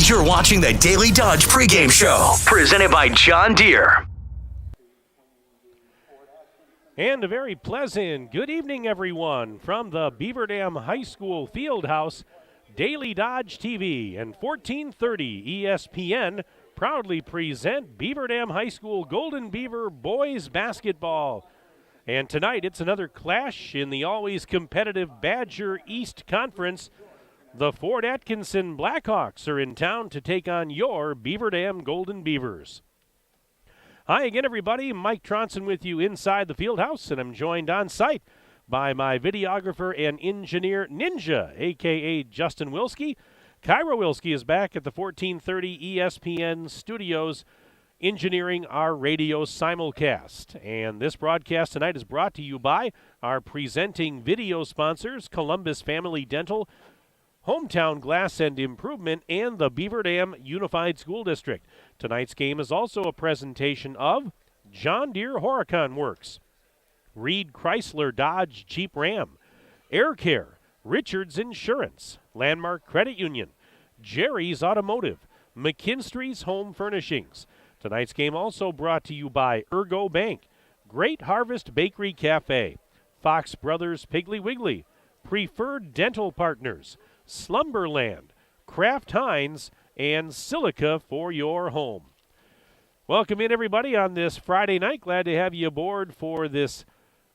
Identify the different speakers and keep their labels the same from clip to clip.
Speaker 1: You're watching the Daily Dodge pregame show, presented by John Deere.
Speaker 2: And a very pleasant good evening, everyone, from the Beaver Dam High School Fieldhouse. Daily Dodge TV and 1430 ESPN proudly present Beaver Dam High School Golden Beaver boys basketball. And tonight it's another clash in the always competitive Badger East Conference. The Fort Atkinson Blackhawks are in town to take on your Beaver Dam Golden Beavers. Hi again, everybody. Mike Tronson with you inside the Fieldhouse, and I'm joined on site by my videographer and engineer Ninja, a.k.a. Justin Wilski. Kyra Wilski is back at the 1430 ESPN studios engineering our radio simulcast. And this broadcast tonight is brought to you by our presenting video sponsors, Columbus Family Dental, Hometown Glass and Improvement, and the Beaver Dam Unified School District. Tonight's game is also a presentation of John Deere Horicon Works, Reed Chrysler Dodge Jeep Ram, Air Care, Richards Insurance, Landmark Credit Union, Jerry's Automotive, McKinstry's Home Furnishings. Tonight's game also brought to you by Ergo Bank, Great Harvest Bakery Cafe, Fox Brothers Piggly Wiggly, Preferred Dental Partners, Slumberland, Kraft Heinz, and Silica for your home. Welcome in, everybody, on this Friday night. Glad to have you aboard for this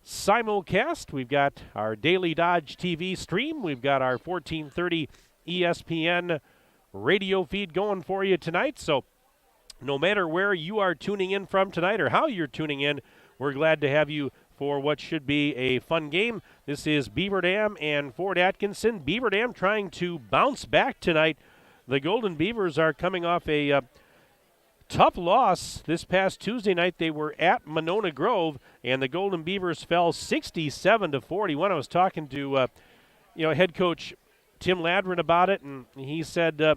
Speaker 2: simulcast. We've got our Daily Dodge TV stream. We've got our 1430 ESPN radio feed going for you tonight. So no matter where you are tuning in from tonight or how you're tuning in, we're glad to have you for what should be a fun game. This is Beaver Dam and Fort Atkinson. Beaver Dam trying to bounce back tonight. The Golden Beavers are coming off a tough loss this past Tuesday night. They were at Monona Grove, and the Golden Beavers fell 67-41. I was talking to head coach Tim Ladrin about it, and he said,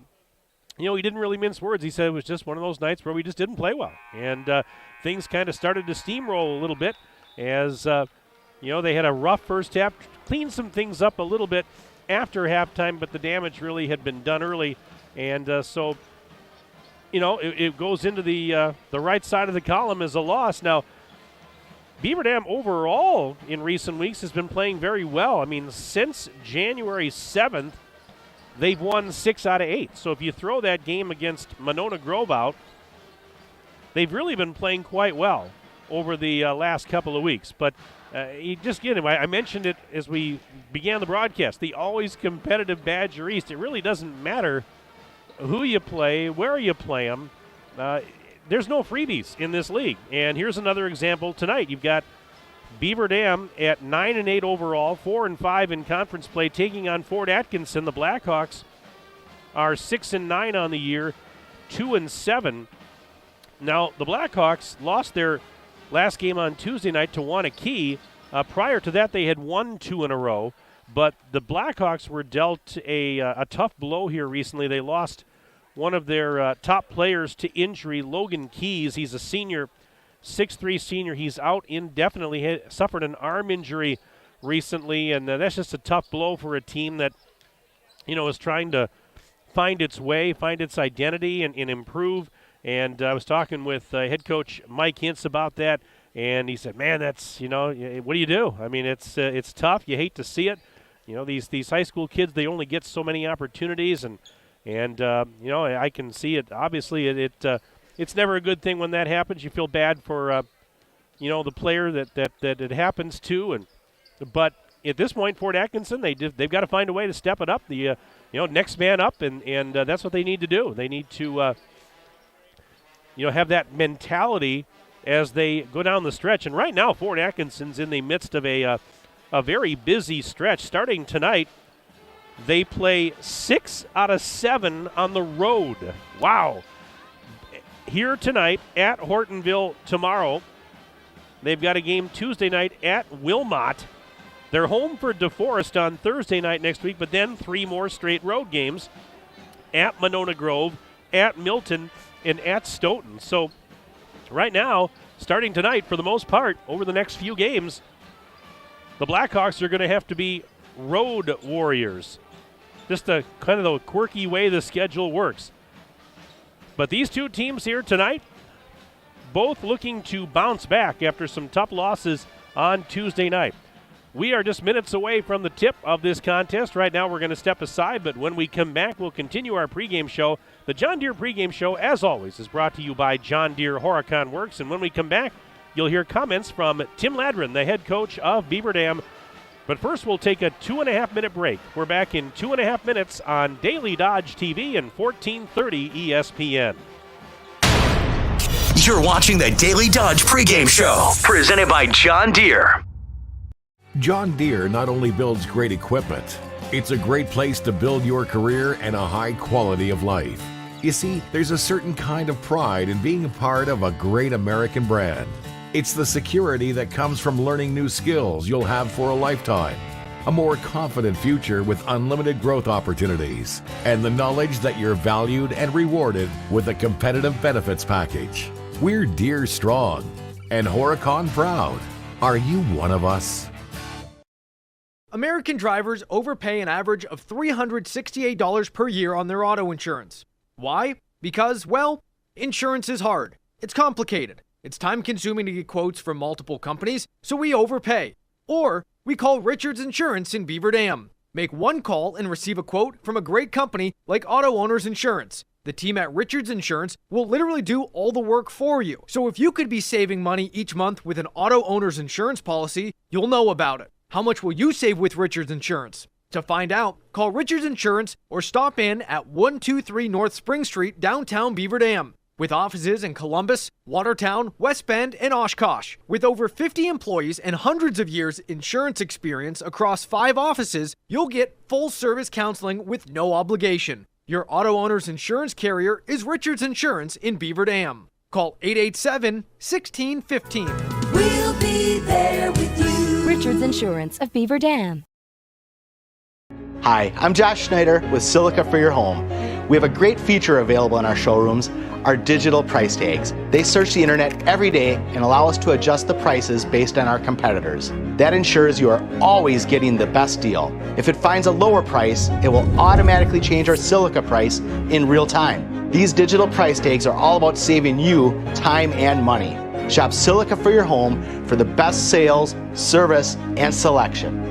Speaker 2: he didn't really mince words. He said it was just one of those nights where we just didn't play well, and things kind of started to steamroll a little bit as they had a rough first half, cleaned some things up a little bit after halftime, but the damage really had been done early, and so it goes into the right side of the column as a loss. Now, Beaver Dam overall in recent weeks has been playing very well. I mean, since January 7th, they've won 6 out of 8. So if you throw that game against Monona Grove out, they've really been playing quite well over the last couple of weeks. But you just get it. I mentioned it as we began the broadcast. The always competitive Badger East. It really doesn't matter who you play, where you play them. There's no freebies in this league. And here's another example tonight. You've got Beaver Dam at 9-8 overall, 4-5 in conference play, taking on Fort Atkinson. The Blackhawks are 6-9 on the year, 2-7. Now, the Blackhawks lost their last game on Tuesday night to Wanakee. Prior to that, they had won 2 in a row, but the Blackhawks were dealt a tough blow here recently. They lost one of their top players to injury, Logan Keys. He's a senior, 6'3" senior. He's out indefinitely. He suffered an arm injury recently, and that's just a tough blow for a team that, is trying to find its way, find its identity, and improve. And I was talking with head coach Mike Hintz about that, and he said, man, that's, what do you do? I mean, it's tough. You hate to see it. These high school kids, they only get so many opportunities, and I can see it. Obviously, it's never a good thing when that happens. You feel bad for, the player that it happens to. But at this point, Fort Atkinson, they've got to find a way to step it up. The next man up, and that's what they need to do. They need to have that mentality as they go down the stretch. And right now, Fort Atkinson's in the midst of a very busy stretch. Starting tonight, they play 6 out of 7 on the road. Wow. Here tonight at Hortonville tomorrow. They've got a game Tuesday night at Wilmot. They're home for DeForest on Thursday night next week, but then 3 more straight road games at Monona Grove, at Milton, and at Stoughton. So right now, starting tonight, for the most part, over the next few games, the Blackhawks are going to have to be road warriors. Just the kind of the quirky way the schedule works. But these two teams here tonight, both looking to bounce back after some tough losses on Tuesday night. We are just minutes away from the tip of this contest. Right now we're going to step aside, but when we come back, we'll continue our pregame show. The John Deere pregame show, as always, is brought to you by John Deere Horicon Works. And when we come back, you'll hear comments from Tim Ladrin, the head coach of Beaver Dam. But first, we'll take a 2.5-minute break. We're back in 2.5 minutes on Daily Dodge TV and 1430 ESPN.
Speaker 1: You're watching the Daily Dodge pregame show, presented by John Deere.
Speaker 3: John Deere not only builds great equipment, it's a great place to build your career and a high quality of life. You see, there's a certain kind of pride in being a part of a great American brand. It's the security that comes from learning new skills you'll have for a lifetime, a more confident future with unlimited growth opportunities, and the knowledge that you're valued and rewarded with a competitive benefits package. We're Deere strong and Horicon proud. Are you one of us?
Speaker 4: American drivers overpay an average of $368 per year on their auto insurance. Why? Because, well, insurance is hard. It's complicated. It's time-consuming to get quotes from multiple companies, so we overpay. Or we call Richards Insurance in Beaver Dam. Make one call and receive a quote from a great company like Auto Owners Insurance. The team at Richards Insurance will literally do all the work for you. So if you could be saving money each month with an Auto Owners Insurance policy, you'll know about it. How much will you save with Richards Insurance? To find out, call Richards Insurance or stop in at 123 North Spring Street, downtown Beaver Dam. With offices in Columbus, Watertown, West Bend, and Oshkosh. With over 50 employees and hundreds of years insurance experience across 5 offices, you'll get full-service counseling with no obligation. Your Auto Owners Insurance carrier is Richards Insurance in Beaver Dam. Call 887-1615.
Speaker 5: We'll be there with you. Richards Insurance of Beaver Dam.
Speaker 6: Hi, I'm Josh Schneider with Silica for Your Home. We have a great feature available in our showrooms, our digital price tags. They search the internet every day and allow us to adjust the prices based on our competitors. That ensures you are always getting the best deal. If it finds a lower price, it will automatically change our Silica price in real time. These digital price tags are all about saving you time and money. Shop Silica for Your Home for the best sales, service, and selection.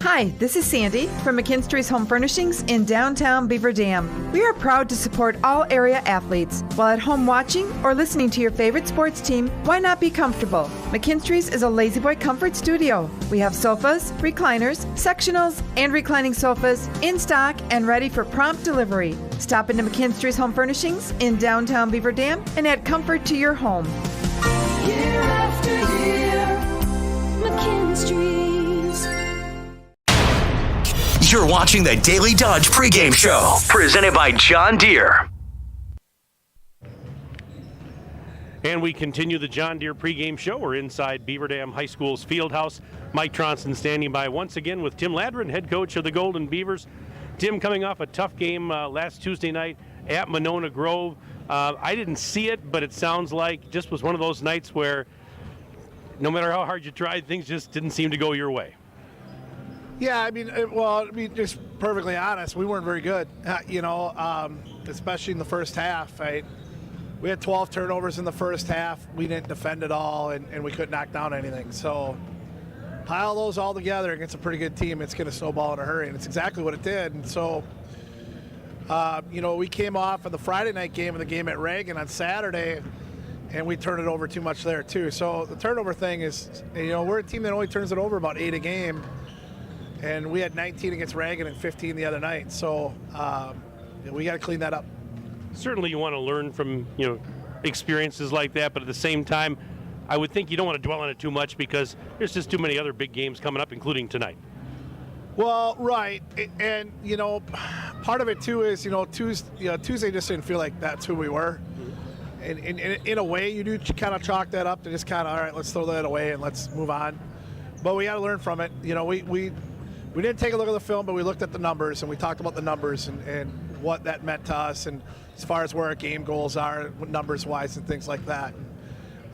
Speaker 7: Hi, this is Sandy from McKinstry's Home Furnishings in downtown Beaver Dam. We are proud to support all area athletes. While at home watching or listening to your favorite sports team, why not be comfortable? McKinstry's is a lazy boy comfort studio. We have sofas, recliners, sectionals, and reclining sofas in stock and ready for prompt delivery. Stop into McKinstry's Home Furnishings in downtown Beaver Dam and add comfort to your home.
Speaker 5: Year after year, McKinstry's.
Speaker 1: You're watching the Daily Dodge pregame show, presented by John Deere.
Speaker 2: And we continue the John Deere pregame show. We're inside Beaver Dam High School's field house. Mike Tronson standing by once again with Tim Ladrin, head coach of the Golden Beavers. Tim, coming off a tough game last Tuesday night at Monona Grove. I didn't see it, but it sounds like just was one of those nights where no matter how hard you tried, things just didn't seem to go your way.
Speaker 8: Yeah, I mean, just perfectly honest, we weren't very good, especially in the first half. Right? We had 12 turnovers in the first half. We didn't defend at all, and we couldn't knock down anything. So pile those all together against a pretty good team, it's going to snowball in a hurry, and it's exactly what it did. And so, we came off of the Friday night game and the game at Reagan on Saturday, and we turned it over too much there too. So the turnover thing is, we're a team that only turns it over about 8 a game. And we had 19 against Reagan and 15 the other night. So we got to clean that up.
Speaker 2: Certainly you want to learn from, experiences like that, but at the same time, I would think you don't want to dwell on it too much because there's just too many other big games coming up, including tonight.
Speaker 8: Well, right. And, part of it too is, Tuesday just didn't feel like that's who we were. And in a way, you do kind of chalk that up to just kind of, all right, let's throw that away and let's move on. But we got to learn from it. We didn't take a look at the film, but we looked at the numbers, and we talked about the numbers and what that meant to us, and as far as where our game goals are, numbers-wise, and things like that.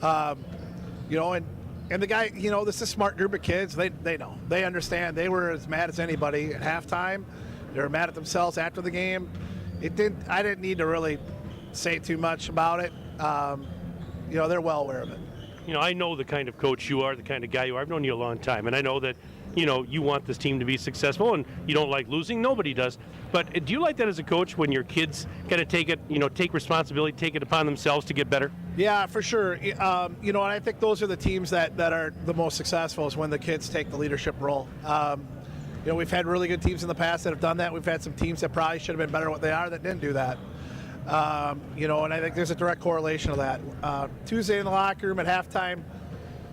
Speaker 8: And the guy, this is a smart group of kids. They know. They understand. They were as mad as anybody at halftime. They were mad at themselves after the game. I didn't need to really say too much about it. They're well aware of it.
Speaker 2: I know the kind of coach you are, the kind of guy you are. I've known you a long time, and I know that, you want this team to be successful, and you don't like losing. Nobody does. But do you like that as a coach when your kids kind of take it, take responsibility, take it upon themselves to get better?
Speaker 8: Yeah, for sure. And I think those are the teams that are the most successful is when the kids take the leadership role. We've had really good teams in the past that have done that. We've had some teams that probably should have been better at what they are that didn't do that. And I think there's a direct correlation of that. Tuesday in the locker room at halftime,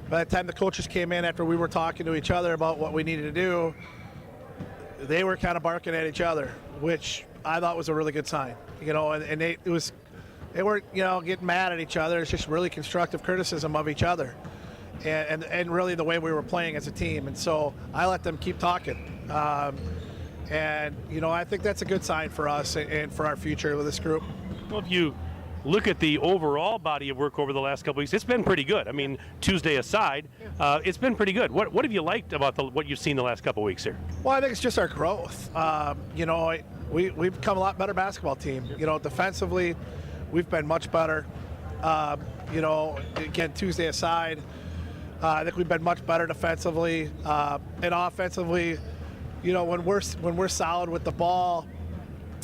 Speaker 8: by the time the coaches came in after we were talking to each other about what we needed to do, they were kind of barking at each other, which I thought was a really good sign. And they weren't getting mad at each other. It's just really constructive criticism of each other, and really the way we were playing as a team. And so I let them keep talking. I think that's a good sign for us and for our future with this group.
Speaker 2: Well, if you look at the overall body of work over the last couple weeks, it's been pretty good. I mean, Tuesday aside, it's been pretty good. What have you liked about what you've seen the last couple weeks here?
Speaker 8: Well, I think it's just our growth. We've become a lot better basketball team. Defensively, we've been much better. Again, Tuesday aside, I think we've been much better defensively and offensively. When we're solid with the ball,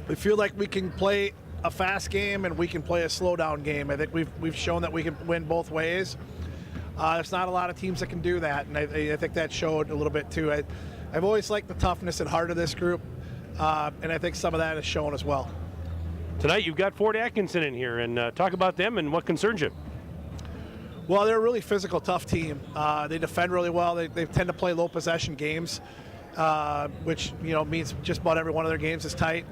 Speaker 8: we feel like we can play a fast game and we can play a slow down game. I think we've shown that we can win both ways. There's not a lot of teams that can do that, and I think that showed a little bit too. I've always liked the toughness and heart of this group, and I think some of that is shown as well.
Speaker 2: Tonight you've got Fort Atkinson in here, and talk about them and what concerns you.
Speaker 8: Well, they're a really physical, tough team. They defend really well. They tend to play low possession games, which means just about every one of their games is tight.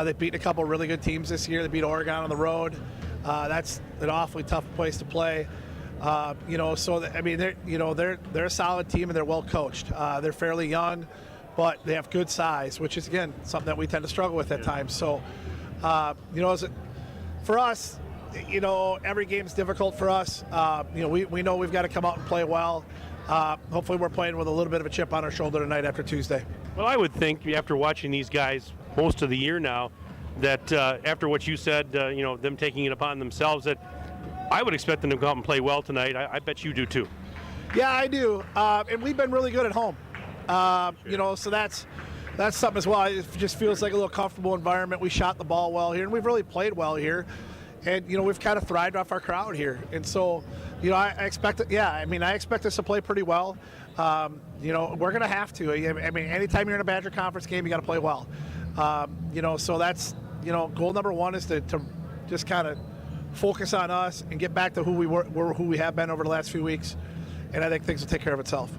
Speaker 8: They've beaten a couple really good teams this year. They beat Oregon on the road. That's an awfully tough place to play. They're a solid team and they're well coached. They're fairly young, but they have good size, which is again something that we tend to struggle with at times. So, for us, every game's difficult for us. We know we've got to come out and play well. Hopefully we're playing with a little bit of a chip on our shoulder tonight after Tuesday.
Speaker 2: Well, I would think after watching these guys most of the year now that after what you said, them taking it upon themselves, that I would expect them to go out and play well tonight. I bet you do too.
Speaker 8: Yeah, I do. And we've been really good at home. So that's something as well. It just feels like a little comfortable environment. We shot the ball well here, and we've really played well here. And, we've kind of thrived off our crowd here. And so, I expect it. Yeah, I expect us to play pretty well. We're going to have to. Anytime you're in a Badger Conference game, you got to play well. So that's, goal number one is to just kind of focus on us and get back to who we have been over the last few weeks. And I think things will take care of itself.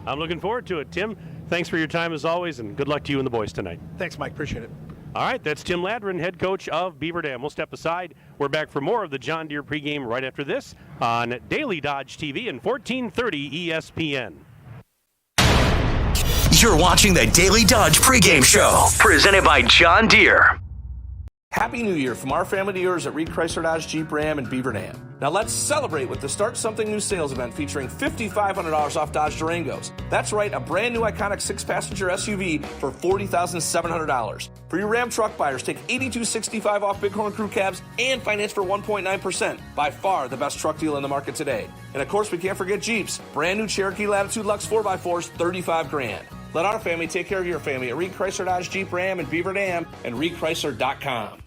Speaker 2: I'm looking forward to it. Tim, thanks for your time as always, and good luck to you and the boys tonight.
Speaker 8: Thanks, Mike. Appreciate it.
Speaker 2: All right, that's Tim Ladron, head coach of Beaver Dam. We'll step aside. We're back for more of the John Deere pregame right after this on Daily Dodge TV and 1430 ESPN.
Speaker 1: You're watching the Daily Dodge pregame show, presented by John Deere.
Speaker 9: Happy New Year from our family to yours at Reed Chrysler Dodge Jeep Ram and Beaver Dam. Now let's celebrate with the Start Something New sales event featuring $5,500 off Dodge Durangos. That's right, a brand new iconic 6-passenger SUV for $40,700. For your Ram truck buyers, take $82.65 off Bighorn Crew cabs and finance for 1.9%. By far the best truck deal in the market today. And of course, we can't forget Jeeps. Brand new Cherokee Latitude Lux 4x4s, $35,000. Let our family take care of your family at Reed Chrysler Dodge Jeep Ram and Beaver Dam and ReedChrysler.com.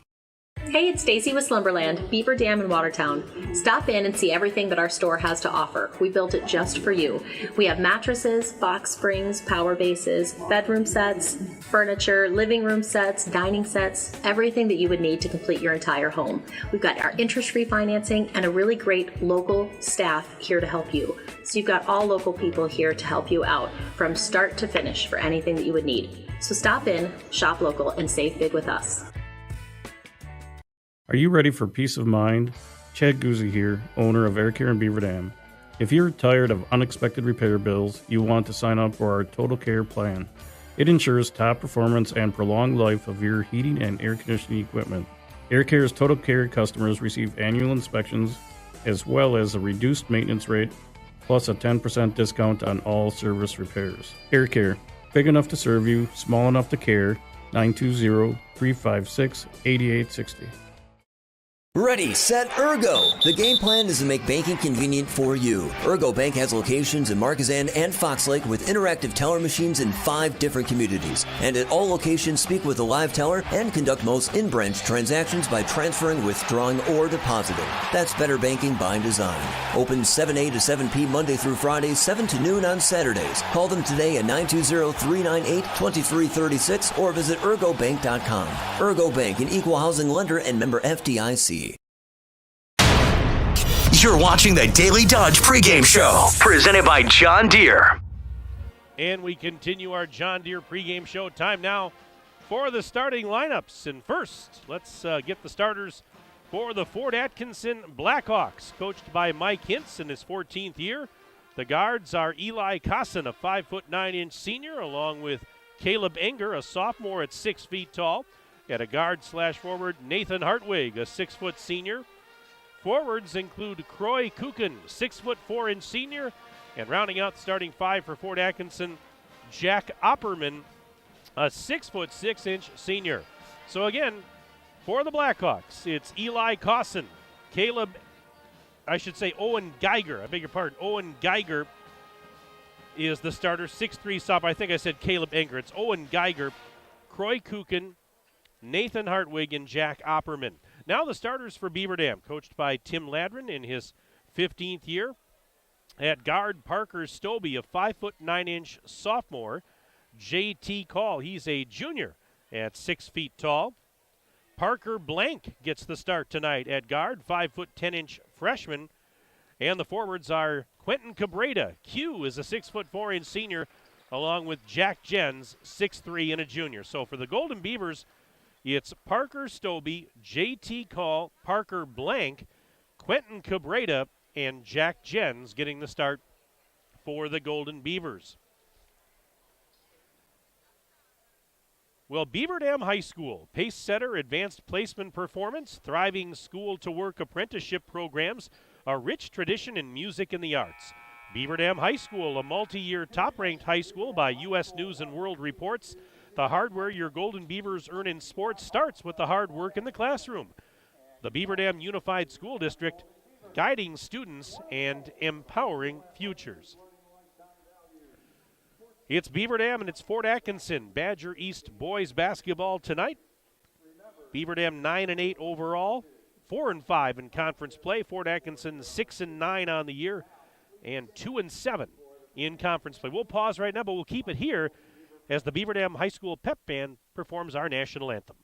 Speaker 10: Hey, it's Stacy with Slumberland, Beaver Dam in Watertown. Stop in and see everything that our store has to offer. We built it just for you. We have mattresses, box springs, power bases, bedroom sets, furniture, living room sets, dining sets, everything that you would need to complete your entire home. We've got our interest-free financing and a really great local staff here to help you. So you've got all local people here to help you out from start to finish for anything that you would need. So stop in, shop local, and save big with us.
Speaker 11: Are you ready for peace of mind? Chad Guzzi here, owner of Air Care in Beaver Dam. If you're tired of unexpected repair bills, you want to sign up for our Total Care plan. It ensures top performance and prolonged life of your heating and air conditioning equipment. Air Care's Total Care customers receive annual inspections as well as a reduced maintenance rate plus a 10% discount on all service repairs. Air Care, big enough to serve you, small enough to care. 920-356-8860.
Speaker 12: Ready, set, Ergo! The game plan is to make banking convenient for you. Ergo Bank has locations in Marquezan and Fox Lake with interactive teller machines in 5 different communities. And at all locations, speak with a live teller and conduct most in-branch transactions by transferring, withdrawing, or depositing. That's better banking by design. Open 7 a to 7 p Monday through Friday, 7 to noon on Saturdays. Call them today at 920-398-2336 or visit ergobank.com. Ergo Bank, an equal housing lender and member FDIC.
Speaker 1: You're watching the Daily Dodge pregame show, presented by John Deere.
Speaker 2: And we continue our John Deere pregame show. Time now for the starting lineups. And first, let's get the starters for the Fort Atkinson Blackhawks, coached by Mike Hintz in his 14th year. The guards are Eli Cosson, a 5'9" senior, along with Caleb Enger, a sophomore at 6 feet tall. At a guard/forward, Nathan Hartwig, a 6-foot senior. Forwards include Croy Kukin, 6'4" senior, and rounding out the starting 5 for Fort Atkinson, Jack Opperman, a 6'6" senior. So again, for the Blackhawks, it's Eli Cosson, Owen Geiger. Owen Geiger is the starter, 6'3" sophomore. I think I said Caleb Enger. It's Owen Geiger, Croy Kukin, Nathan Hartwig, and Jack Opperman. Now the starters for Beaver Dam, coached by Tim Ladrin in his 15th year. At guard, Parker Stobie, a 5'9" sophomore. J.T. Call, he's a junior at 6 feet tall. Parker Blank gets the start tonight at guard, 5'10" freshman. And the forwards are Quentin Cabrera. Q is a 6'4" senior, along with Jack Jens, 6'3" and a junior. So for the Golden Beavers, it's Parker Stobie, J.T. Call, Parker Blank, Quentin Cabrera, and Jack Jens getting the start for the Golden Beavers. Well, Beaver Dam High School, pace setter, advanced placement performance, thriving school-to-work apprenticeship programs, a rich tradition in music and the arts. Beaver Dam High School, a multi-year top-ranked high school by U.S. News and World Reports. The hardware your Golden Beavers earn in sports starts with the hard work in the classroom. The Beaver Dam Unified School District, guiding students and empowering futures. It's Beaver Dam and it's Fort Atkinson. Badger East boys basketball tonight. Beaver Dam 9-8 overall, 4-5 in conference play. Fort Atkinson 6-9 on the year and 2-7 in conference play. We'll pause right now, but we'll keep it here as the Beaver Dam High School Pep Band performs our national anthem.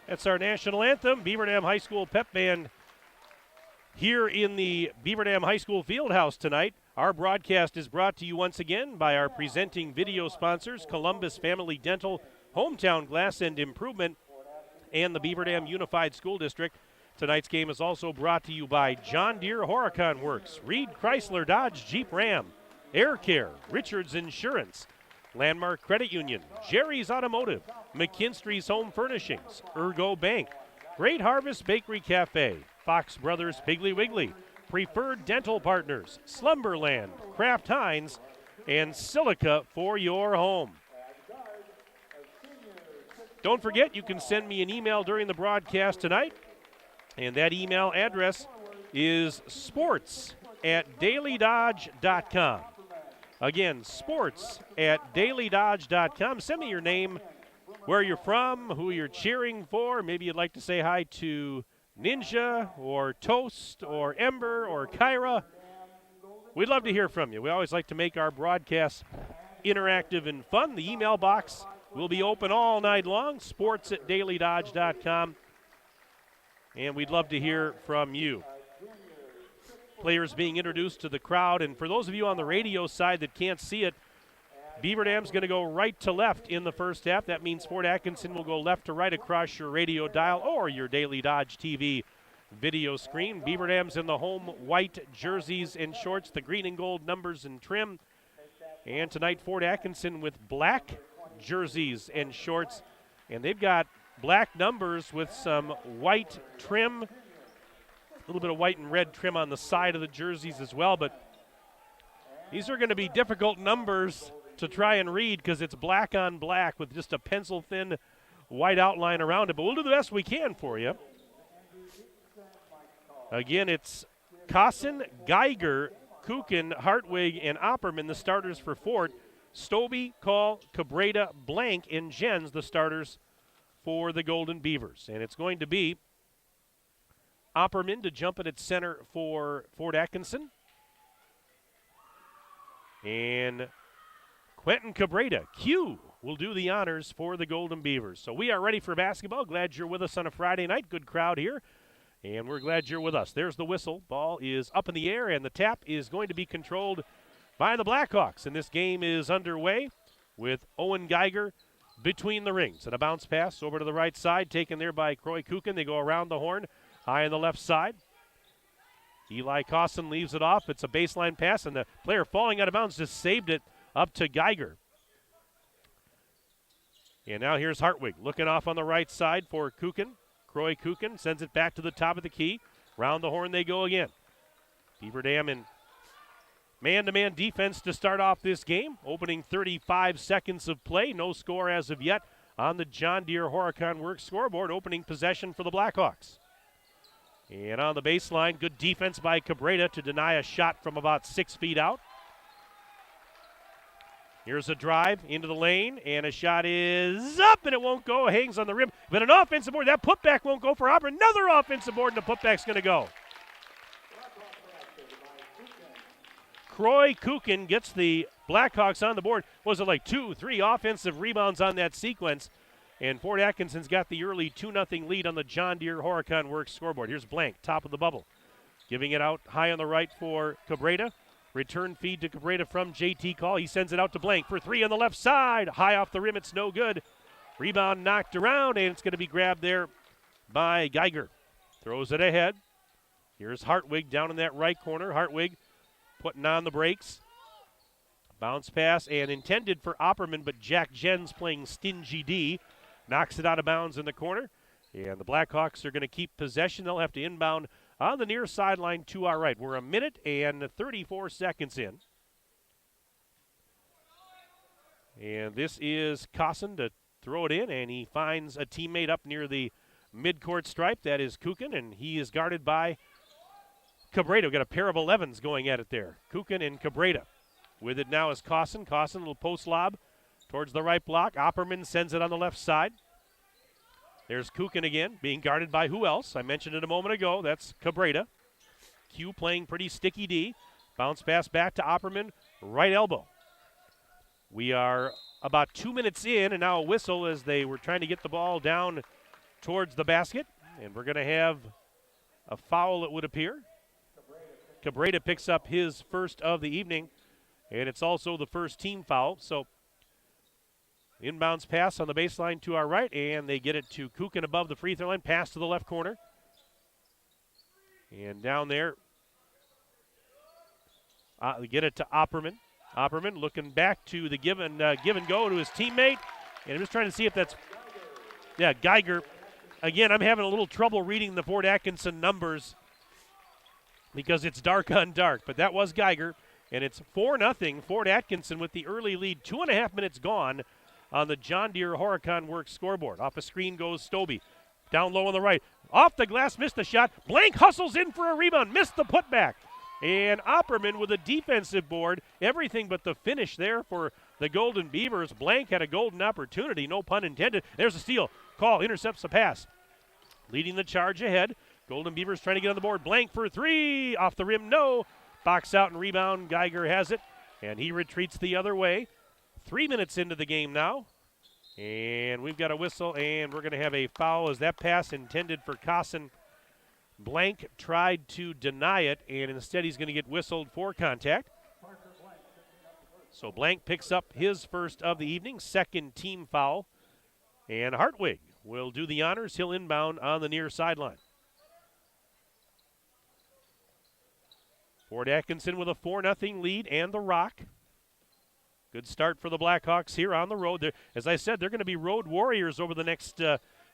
Speaker 2: That's our national anthem, Beaver Dam High School Pep Band here in the Beaver Dam High School Fieldhouse tonight. Our broadcast is brought to you once again by our presenting video sponsors, Columbus Family Dental, Hometown Glass and Improvement, and the Beaver Dam Unified School District. Tonight's game is also brought to you by John Deere Horicon Works, Reed Chrysler Dodge Jeep Ram, Air Care, Richards Insurance, Landmark Credit Union, Jerry's Automotive, McKinstry's Home Furnishings, Ergo Bank, Great Harvest Bakery Cafe, Fox Brothers Piggly Wiggly, Preferred Dental Partners, Slumberland, Kraft Heinz, and silica for your home. Don't forget, you can send me an email during the broadcast tonight, and that email address is sports@dailydodge.com. Again, sports@dailydodge.com. Send me your name, where you're from, who you're cheering for. Maybe you'd like to say hi to Ninja or Toast or Ember or Kyra. We'd love to hear from you. We always like to make our broadcasts interactive and fun. The email box will be open all night long, sports@dailydodge.com. And we'd love to hear from you. Players being introduced to the crowd. And for those of you on the radio side that can't see it, Beaver Dam's going to go right to left in the first half. That means Fort Atkinson will go left to right across your radio dial or your Daily Dodge TV video screen. Beaver Dam's in the home white jerseys and shorts, the green and gold numbers and trim. And tonight, Fort Atkinson with black jerseys and shorts. And they've got black numbers with some white trim, a little bit of white and red trim on the side of the jerseys as well. But these are going to be difficult numbers to try and read because it's black on black with just a pencil-thin white outline around it. But we'll do the best we can for you. Again, it's Cosson, Geiger, Kuchen, Hartwig, and Opperman, the starters for Fort. Stobie, Call, Cabrera, Blank, and Jens, the starters for the Golden Beavers. And it's going to be Opperman to jump in at center for Fort Atkinson. And Quentin Cabrera, Q, will do the honors for the Golden Beavers. So we are ready for basketball. Glad you're with us on a Friday night. Good crowd here. And we're glad you're with us. There's the whistle. Ball is up in the air, and the tap is going to be controlled by the Blackhawks. And this game is underway with Owen Geiger between the rings. And a bounce pass over to the right side, taken there by Croy Kuchen. They go around the horn, high on the left side. Eli Cosson leaves it off. It's a baseline pass, and the player falling out of bounds just saved it up to Geiger. And now here's Hartwig looking off on the right side for Kuchen. Croy Kuchen sends it back to the top of the key. Round the horn they go again. Beaver Dam in man-to-man defense to start off this game. Opening 35 seconds of play. No score as of yet on the John Deere Horicon Works scoreboard. Opening possession for the Blackhawks. And on the baseline, good defense by Cabrera to deny a shot from about 6 feet out. Here's a drive into the lane, and a shot is up, and it won't go. Hangs on the rim, but an offensive board. That putback won't go for Auburn. Another offensive board, and the putback's going to go. Croy Kuchen gets the Blackhawks on the board. Was it like 2-3 offensive rebounds on that sequence? And Fort Atkinson's got the early 2-0 lead on the John Deere Horicon Works scoreboard. Here's Blank, top of the bubble. Giving it out high on the right for Cabrera. Return feed to Cabrera from JT Call. He sends it out to Blank for three on the left side. High off the rim, it's no good. Rebound knocked around, and it's going to be grabbed there by Geiger. Throws it ahead. Here's Hartwig down in that right corner. Hartwig putting on the brakes. Bounce pass and intended for Opperman, but Jack Jens playing stingy D. Knocks it out of bounds in the corner. And the Blackhawks are going to keep possession. They'll have to inbound on the near sideline to our right. We're 1 minute and 34 seconds in. And this is Cosson to throw it in, and he finds a teammate up near the midcourt stripe. That is Kuchen, and he is guarded by Cabrera. We've got a pair of 11s going at it there. Kuchen and Cabrera. With it now is Cosson. Cosson, little post lob towards the right block. Opperman sends it on the left side. There's Kuchen again, being guarded by who else? I mentioned it a moment ago. That's Cabrera. Q playing pretty sticky D. Bounce pass back to Opperman, right elbow. We are about 2 minutes in, and now a whistle as they were trying to get the ball down towards the basket. And we're going to have a foul, it would appear. Cabrera picks up his first of the evening, and it's also the first team foul. So inbounds pass on the baseline to our right, and they get it to Kuchen above the free throw line. Pass to the left corner. And down there, they get it to Opperman. Opperman looking back to the give and go to his teammate. And I'm just trying to see if that's, Geiger. Again, I'm having a little trouble reading the Fort Atkinson numbers because it's dark on dark. But that was Geiger. And it's 4-0 Fort Atkinson with the early lead. 2.5 minutes gone on the John Deere Horicon Works scoreboard. Off a screen goes Stobie. Down low on the right. Off the glass, missed the shot. Blank hustles in for a rebound. Missed the putback. And Opperman with a defensive board. Everything but the finish there for the Golden Beavers. Blank had a golden opportunity, no pun intended. There's a steal. Call intercepts the pass. Leading the charge ahead. Golden Beavers trying to get on the board. Blank for three. Off the rim, no. Box out and rebound. Geiger has it. And he retreats the other way. 3 minutes into the game now. And we've got a whistle, and we're going to have a foul as that pass intended for Cossin. Blank tried to deny it, and instead he's going to get whistled for contact. So Blank picks up his first of the evening, second team foul. And Hartwig will do the honors. He'll inbound on the near sideline. Fort Atkinson with a 4-0 lead and the rock. Good start for the Blackhawks here on the road. As I said, they're going to be road warriors over the next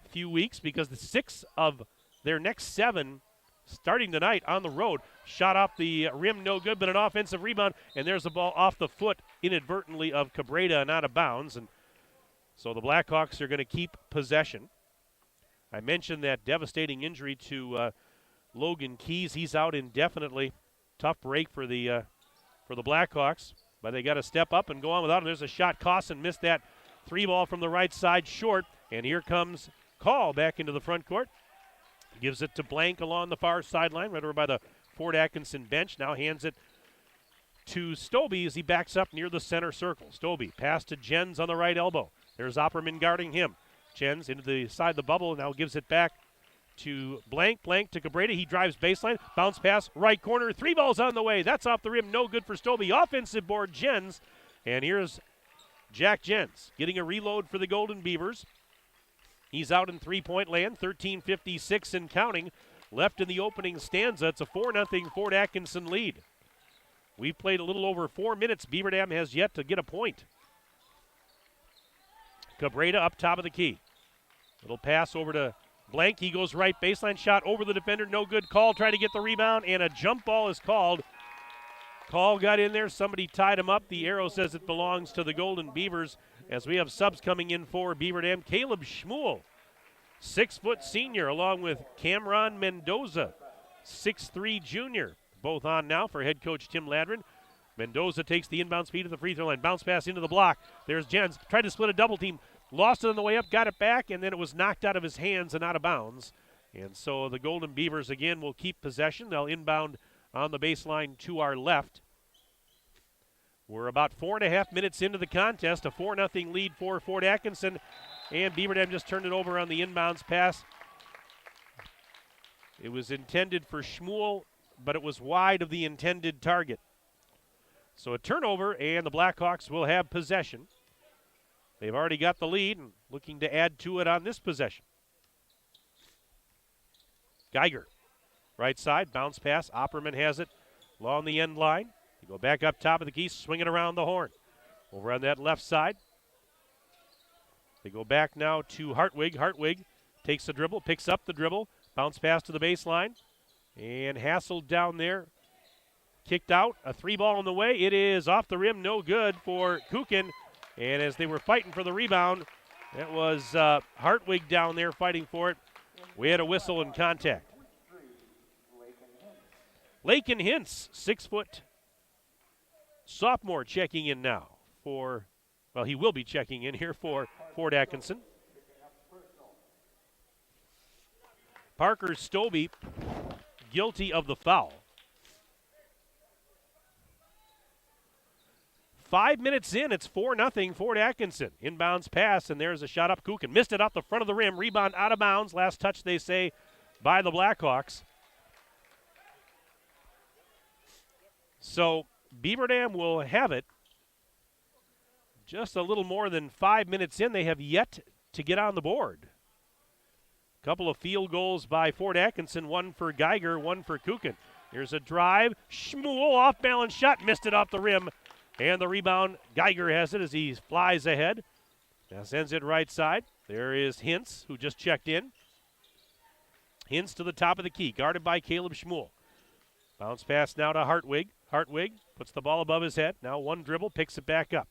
Speaker 2: few weeks because the 6 of their next 7 starting tonight on the road. Shot off the rim, no good, but an offensive rebound, and there's a ball off the foot inadvertently of Cabrera and out of bounds. And so the Blackhawks are going to keep possession. I mentioned that devastating injury to Logan Keys. He's out indefinitely. Tough break for the Blackhawks, but they got to step up and go on without him. There's a shot. Cossin missed that 3 ball from the right side short, and here comes Call back into the front court. Gives it to Blank along the far sideline, right over by the Fort Atkinson bench. Now hands it to Stobie as he backs up near the center circle. Stobie pass to Jens on the right elbow. There's Opperman guarding him. Jens into the side of the bubble, now gives it back to Blank. Blank to Cabrera. He drives baseline. Bounce pass, right corner. 3 balls on the way. That's off the rim. No good for Stobie. Offensive board, Jens. And here's Jack Jens getting a reload for the Golden Beavers. He's out in three-point land. 13:56 and counting left in the opening stanza. It's a 4-0 Fort Atkinson lead. We've played a little over 4 minutes. Beaver Dam has yet to get a point. Cabrera up top of the key. Little pass over to Blank. He goes right baseline shot over the defender. No good. Call trying to get the rebound, and a jump ball is called. Call got in there. Somebody tied him up. The arrow says it belongs to the Golden Beavers as we have subs coming in for Beaver Dam. Caleb Schmuel, 6-foot senior, along with Cameron Mendoza, 6'3" junior. Both on now for head coach Tim Ladrin. Mendoza takes the inbound speed to the free throw line. Bounce pass into the block. There's Jens. Tried to split a double team. Lost it on the way up. Got it back. And then it was knocked out of his hands and out of bounds. And so the Golden Beavers again will keep possession. They'll inbound on the baseline to our left. We're about 4.5 minutes into the contest. A 4-0 lead for Fort Atkinson. And Beaver Dam just turned it over on the inbounds pass. It was intended for Schmuel, but it was wide of the intended target. So a turnover, and the Blackhawks will have possession. They've already got the lead and looking to add to it on this possession. Geiger, right side, bounce pass. Opperman has it along the end line. They go back up top of the key, swinging around the horn. Over on that left side. They go back now to Hartwig. Hartwig takes the dribble, picks up the dribble, bounce pass to the baseline, and hassled down there. Kicked out, a 3 ball on the way. It is off the rim, no good for Kukin. And as they were fighting for the rebound, that was Hartwig down there fighting for it. We had a whistle and contact. Lakin Hintz, 6-foot sophomore, checking in now for, well, he will be checking in here for Fort Atkinson. Parker Stobie guilty of the foul. 5 minutes in, it's 4-0 Fort Atkinson. Inbounds pass, and there's a shot up. Kukin missed it off the front of the rim. Rebound out of bounds. Last touch, they say, by the Blackhawks. So Beaver Dam will have it. Just a little more than 5 minutes in, they have yet to get on the board. A couple of field goals by Fort Atkinson, one for Geiger, one for Kukin. Here's a drive. Schmuel off balance shot, missed it off the rim. And the rebound, Geiger has it as he flies ahead. Now sends it right side. There is Hintz, who just checked in. Hintz to the top of the key, guarded by Caleb Schmuel. Bounce pass now to Hartwig. Hartwig Puts the ball above his head. Now one dribble, picks it back up.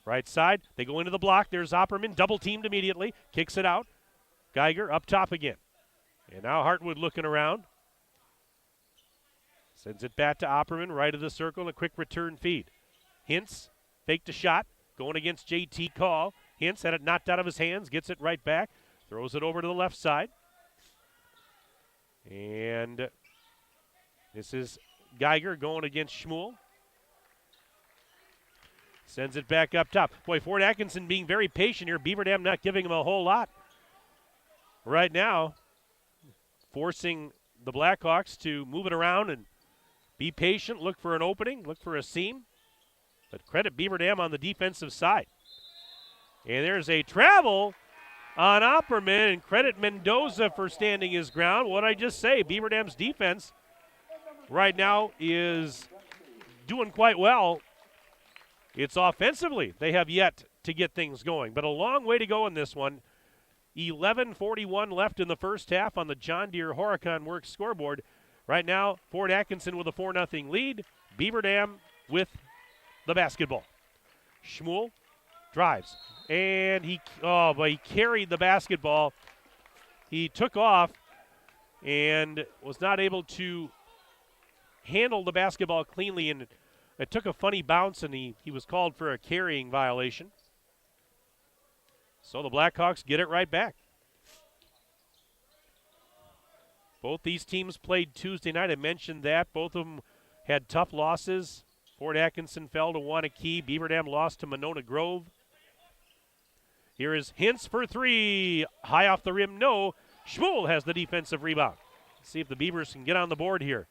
Speaker 2: Right side, they go into the block. There's Opperman, double teamed immediately. Kicks it out. Geiger up top again. And now Hartwood looking around. Sends it back to Opperman, right of the circle, and a quick return feed. Hintz faked a shot, going against JT Call. Hintz had it knocked out of his hands, gets it right back, throws it over to the left side. And this is Geiger going against Schmuel. Sends it back up top. Boy, Fort Atkinson being very patient here. Beaver Dam not giving him a whole lot right now, forcing the Blackhawks to move it around and be patient, look for an opening, look for a seam. But credit Beaver Dam on the defensive side. And there's a travel on Opperman, and credit Mendoza for standing his ground. What I just say, Beaver Dam's defense right now is doing quite well. It's offensively they have yet to get things going, but a long way to go in this one. 11:41 left in the first half on the John Deere Horicon Works scoreboard. Right now, Fort Atkinson with a 4-0 lead. Beaver Dam with the basketball. Schmuel drives, and he carried the basketball. He took off and was not able to handle the basketball cleanly, and it took a funny bounce, and he was called for a carrying violation. So the Blackhawks get it right back. Both these teams played Tuesday night. I mentioned that. Both of them had tough losses. Fort Atkinson fell to Wanakee. Beaver Dam lost to Monona Grove. Here is Hintz for three. High off the rim, no. Schmuel has the defensive rebound. Let's see if the Beavers can get on the board here.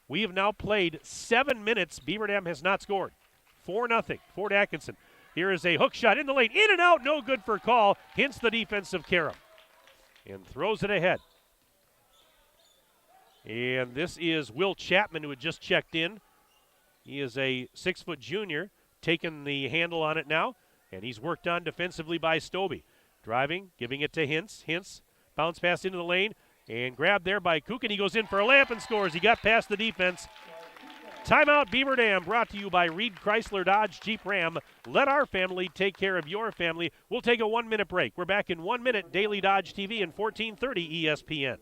Speaker 2: We have now played 7 minutes. Beaver Dam has not scored. 4-0, Fort Atkinson. Here is a hook shot in the lane. In and out, no good for call. Hintz the defensive carom. And throws it ahead. And this is Will Chapman, who had just checked in. He is a 6-foot junior, taking the handle on it now. And he's worked on defensively by Stobie. Driving, giving it to Hintz. Hintz, bounce pass into the lane. And grabbed there by Kukin. He goes in for a layup and scores. He got past the defense. Timeout Beaver Dam, brought to you by Reed Chrysler Dodge Jeep Ram. Let our family take care of your family. We'll take a 1-minute break. We're back in 1 minute. Daily Dodge TV and 1430 ESPN.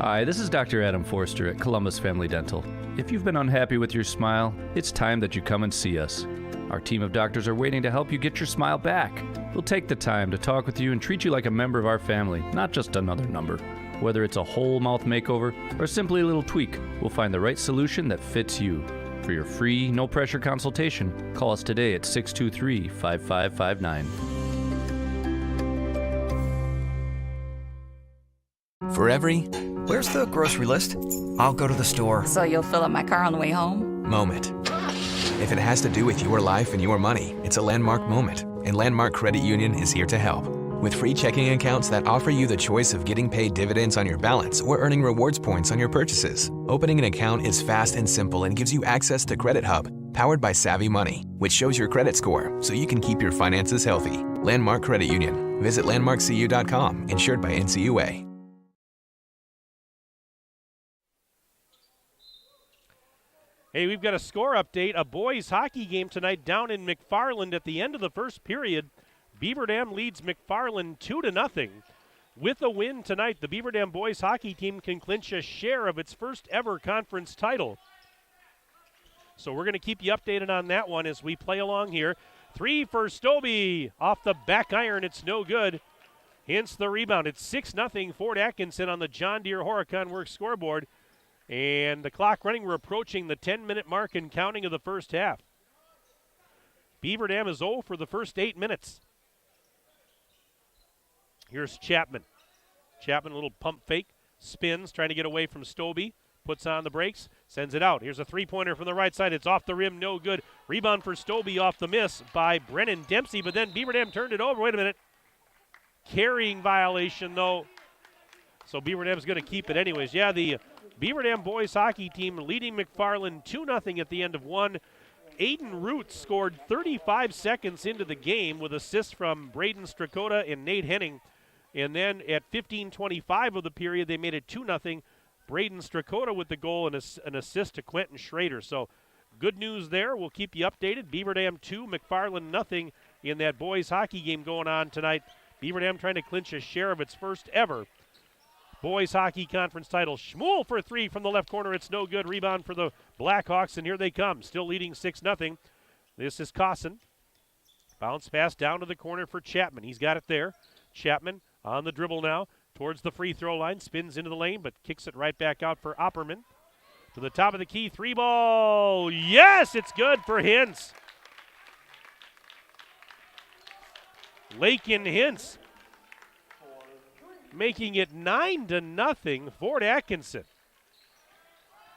Speaker 13: Hi, this is Dr. Adam Forster at Columbus Family Dental. If you've been unhappy with your smile, it's time that you come and see us. Our team of doctors are waiting to help you get your smile back. We'll take the time to talk with you and treat you like a member of our family, not just another number. Whether it's a whole mouth makeover or simply a little tweak, we'll find the right solution that fits you. For your free, no-pressure consultation, call us today at 623-5559.
Speaker 14: For every, where's the grocery list? I'll go to the store.
Speaker 15: So you'll fill up my car on the way home?
Speaker 14: Moment. If it has to do with your life and your money, it's a landmark moment, and Landmark Credit Union is here to help. With free checking accounts that offer you the choice of getting paid dividends on your balance or earning rewards points on your purchases. Opening an account is fast and simple and gives you access to Credit Hub, powered by Savvy Money, which shows your credit score so you can keep your finances healthy. Landmark Credit Union. Visit landmarkcu.com, insured by NCUA.
Speaker 2: Hey, we've got a score update. A boys hockey game tonight down in McFarland at the end of the first period. Beaver Dam leads McFarland 2-0. With a win tonight, the Beaver Dam boys hockey team can clinch a share of its first ever conference title. So we're going to keep you updated on that one as we play along here. 3 for Stobie. Off the back iron, it's no good. Hence the rebound. It's 6-0 Fort Atkinson on the John Deere Horicon Works scoreboard. And the clock running, we're approaching the 10-minute mark and counting of the first half. Beaver Dam is 0 for the first 8 minutes. Here's Chapman. Chapman, a little pump fake, spins, trying to get away from Stobie. Puts on the brakes, sends it out. Here's a three-pointer from the right side. It's off the rim, no good. Rebound for Stobie off the miss by Brennan Dempsey, but then Beaver Dam turned it over. Wait a minute. Carrying violation, though. So Beaver Dam's going to keep it anyways. Yeah, the Beaver Dam boys hockey team leading McFarland 2-0 at the end of one. Aiden Root scored 35 seconds into the game with assists from Braden Strakota and Nate Henning. And then at 15:25 of the period, they made it 2-0. Braden Strakota with the goal and an assist to Quentin Schrader. So good news there. We'll keep you updated. Beaver Dam 2, McFarland nothing in that boys hockey game going on tonight. Beaver Dam trying to clinch a share of its first ever boys hockey conference title. Schmuel for 3 from the left corner. It's no good. Rebound for the Blackhawks, and here they come. Still leading 6-0. This is Cosson. Bounce pass down to the corner for Chapman. He's got it there. Chapman on the dribble now towards the free throw line. Spins into the lane, but kicks it right back out for Opperman. To the top of the key. 3-ball. Yes, it's good for Hintz. Lakin Hintz making it 9-0 for Atkinson.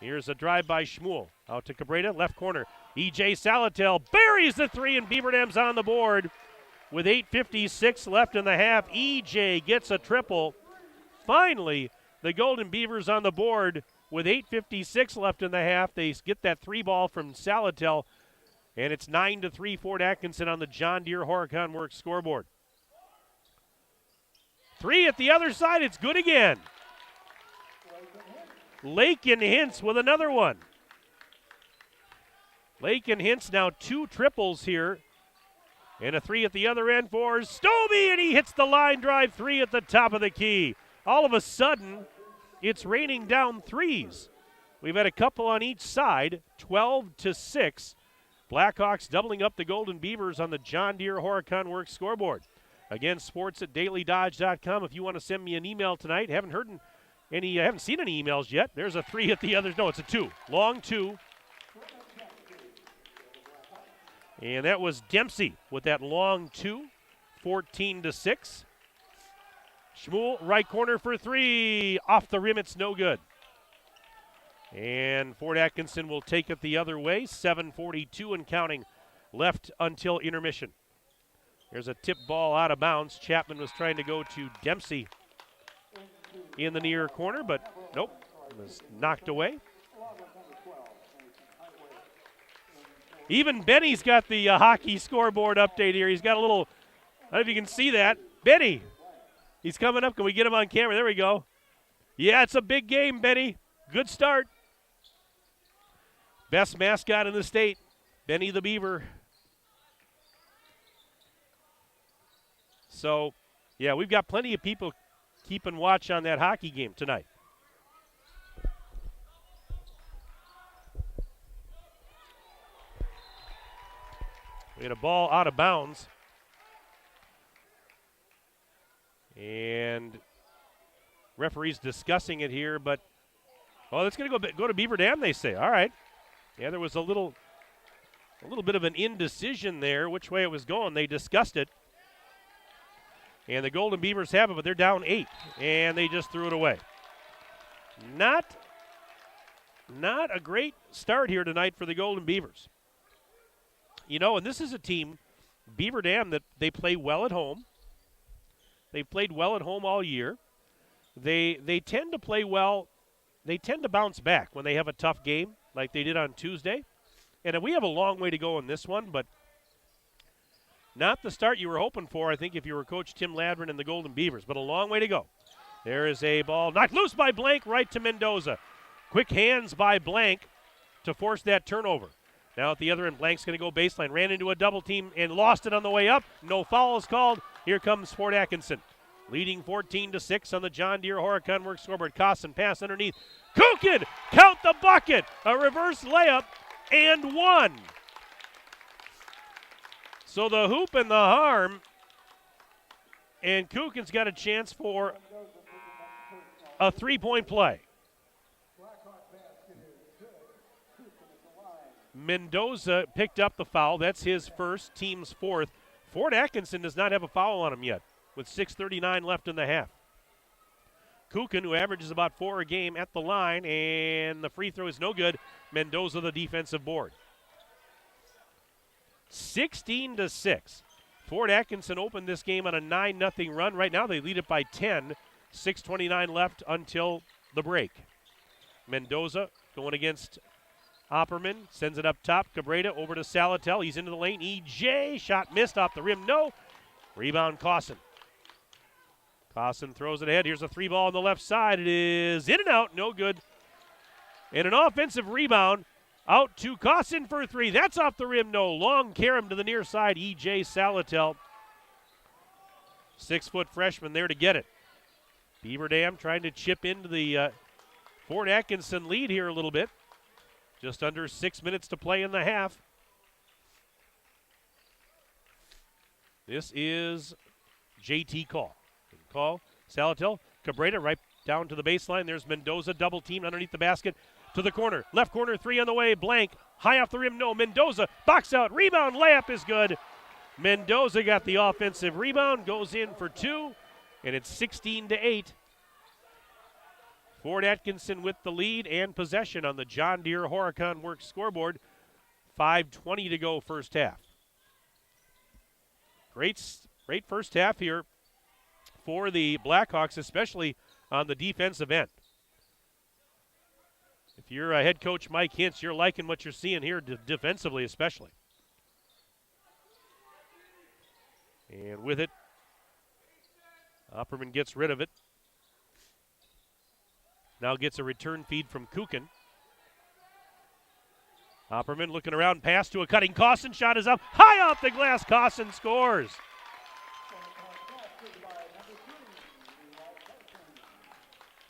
Speaker 2: Here's a drive by Schmuel. Out to Cabrera, left corner. E.J. Salatel buries the 3, and Beaver Dam's on the board. With 8:56 left in the half, E.J. gets a triple. Finally, the Golden Beavers on the board with 8:56 left in the half. They get that 3-ball from Salatel, and it's 9-3 Fort Atkinson on the John Deere Horicon Works scoreboard. 3 at the other side. It's good again. Lakin Hintz with another one. Lakin Hintz now 2 triples here. And a 3 at the other end for Stobie, and he hits the line drive 3 at the top of the key. All of a sudden, it's raining down threes. We've had a couple on each side, 12-6. Blackhawks doubling up the Golden Beavers on the John Deere Horicon Works scoreboard. Again, sports@dailydodge.com. If you want to send me an email tonight, haven't seen any emails yet. There's a 3 at the other. No, it's a 2. Long 2. And that was Dempsey with that long 2, 14-6. Schmuel, right corner for 3. Off the rim, it's no good. And Fort Atkinson will take it the other way. 7:42 and counting left until intermission. There's a tip ball out of bounds. Chapman was trying to go to Dempsey in the near corner, but nope, was knocked away. Even Benny's got the hockey scoreboard update here. He's got a little, I don't know if you can see that. Benny, he's coming up. Can we get him on camera? There we go. Yeah, it's a big game, Benny. Good start. Best mascot in the state, Benny the Beaver. So, yeah, we've got plenty of people keeping watch on that hockey game tonight. We had a ball out of bounds. And referee's discussing it here, but, oh, that's going to go to Beaver Dam, they say. All right. Yeah, there was a little bit of an indecision there, which way it was going. They discussed it. And the Golden Beavers have it, but they're down 8, and they just threw it away. Not a great start here tonight for the Golden Beavers. You know, and this is a team, Beaver Dam, that they play well at home. They've played well at home all year. They tend to play well. They tend to bounce back when they have a tough game like they did on Tuesday. And we have a long way to go in this one, but not the start you were hoping for, I think, if you were Coach Tim Ladron and the Golden Beavers, but a long way to go. There is a ball knocked loose by Blank right to Mendoza. Quick hands by Blank to force that turnover. Now at the other end, Blank's going to go baseline. Ran into a double team and lost it on the way up. No foul is called. Here comes Fort Atkinson. Leading 14-6 on the John Deere Horicon Works scoreboard. Cosson pass underneath. Kukin, count the bucket. A reverse layup and 1. So the hoop and the harm. And Kukin's got a chance for a 3-point play. Mendoza picked up the foul. That's his first, team's 4th. Fort Atkinson does not have a foul on him yet with 6:39 left in the half. Kukin, who averages about 4 a game, at the line, and the free throw is no good. Mendoza the defensive board. 16-6. Fort Atkinson opened this game on a 9-0 run. Right now they lead it by 10. 6:29 left until the break. Mendoza going against Opperman, sends it up top. Cabrera over to Salatel. He's into the lane. E.J. shot missed off the rim. No. Rebound Cosson. Cosson throws it ahead. Here's a 3-ball on the left side. It is in and out, no good. And an offensive rebound out to Cosson for 3. That's off the rim, no. Long carom to the near side, E.J. Salatel. 6-foot freshman there to get it. Beaver Dam trying to chip into the Fort Atkinson lead here a little bit. Just under 6 minutes to play in the half. This is JT Call. Salatel, Cabrera right down to the baseline. There's Mendoza, double teamed underneath the basket to the corner. Left corner, 3 on the way. Blank, high off the rim, no. Mendoza, box out, rebound, layup is good. Mendoza got the offensive rebound, goes in for 2, and it's 16-8. Fort Atkinson with the lead and possession on the John Deere Horicon Works scoreboard. 5:20 to go first half. Great first half here for the Blackhawks, especially on the defensive end. If you're head coach Mike Hintz, you're liking what you're seeing here defensively especially. And with it, Opperman gets rid of it. Now gets a return feed from Kukin. Opperman looking around, pass to a cutting Cosson. Shot is up, high off the glass. Cosson scores.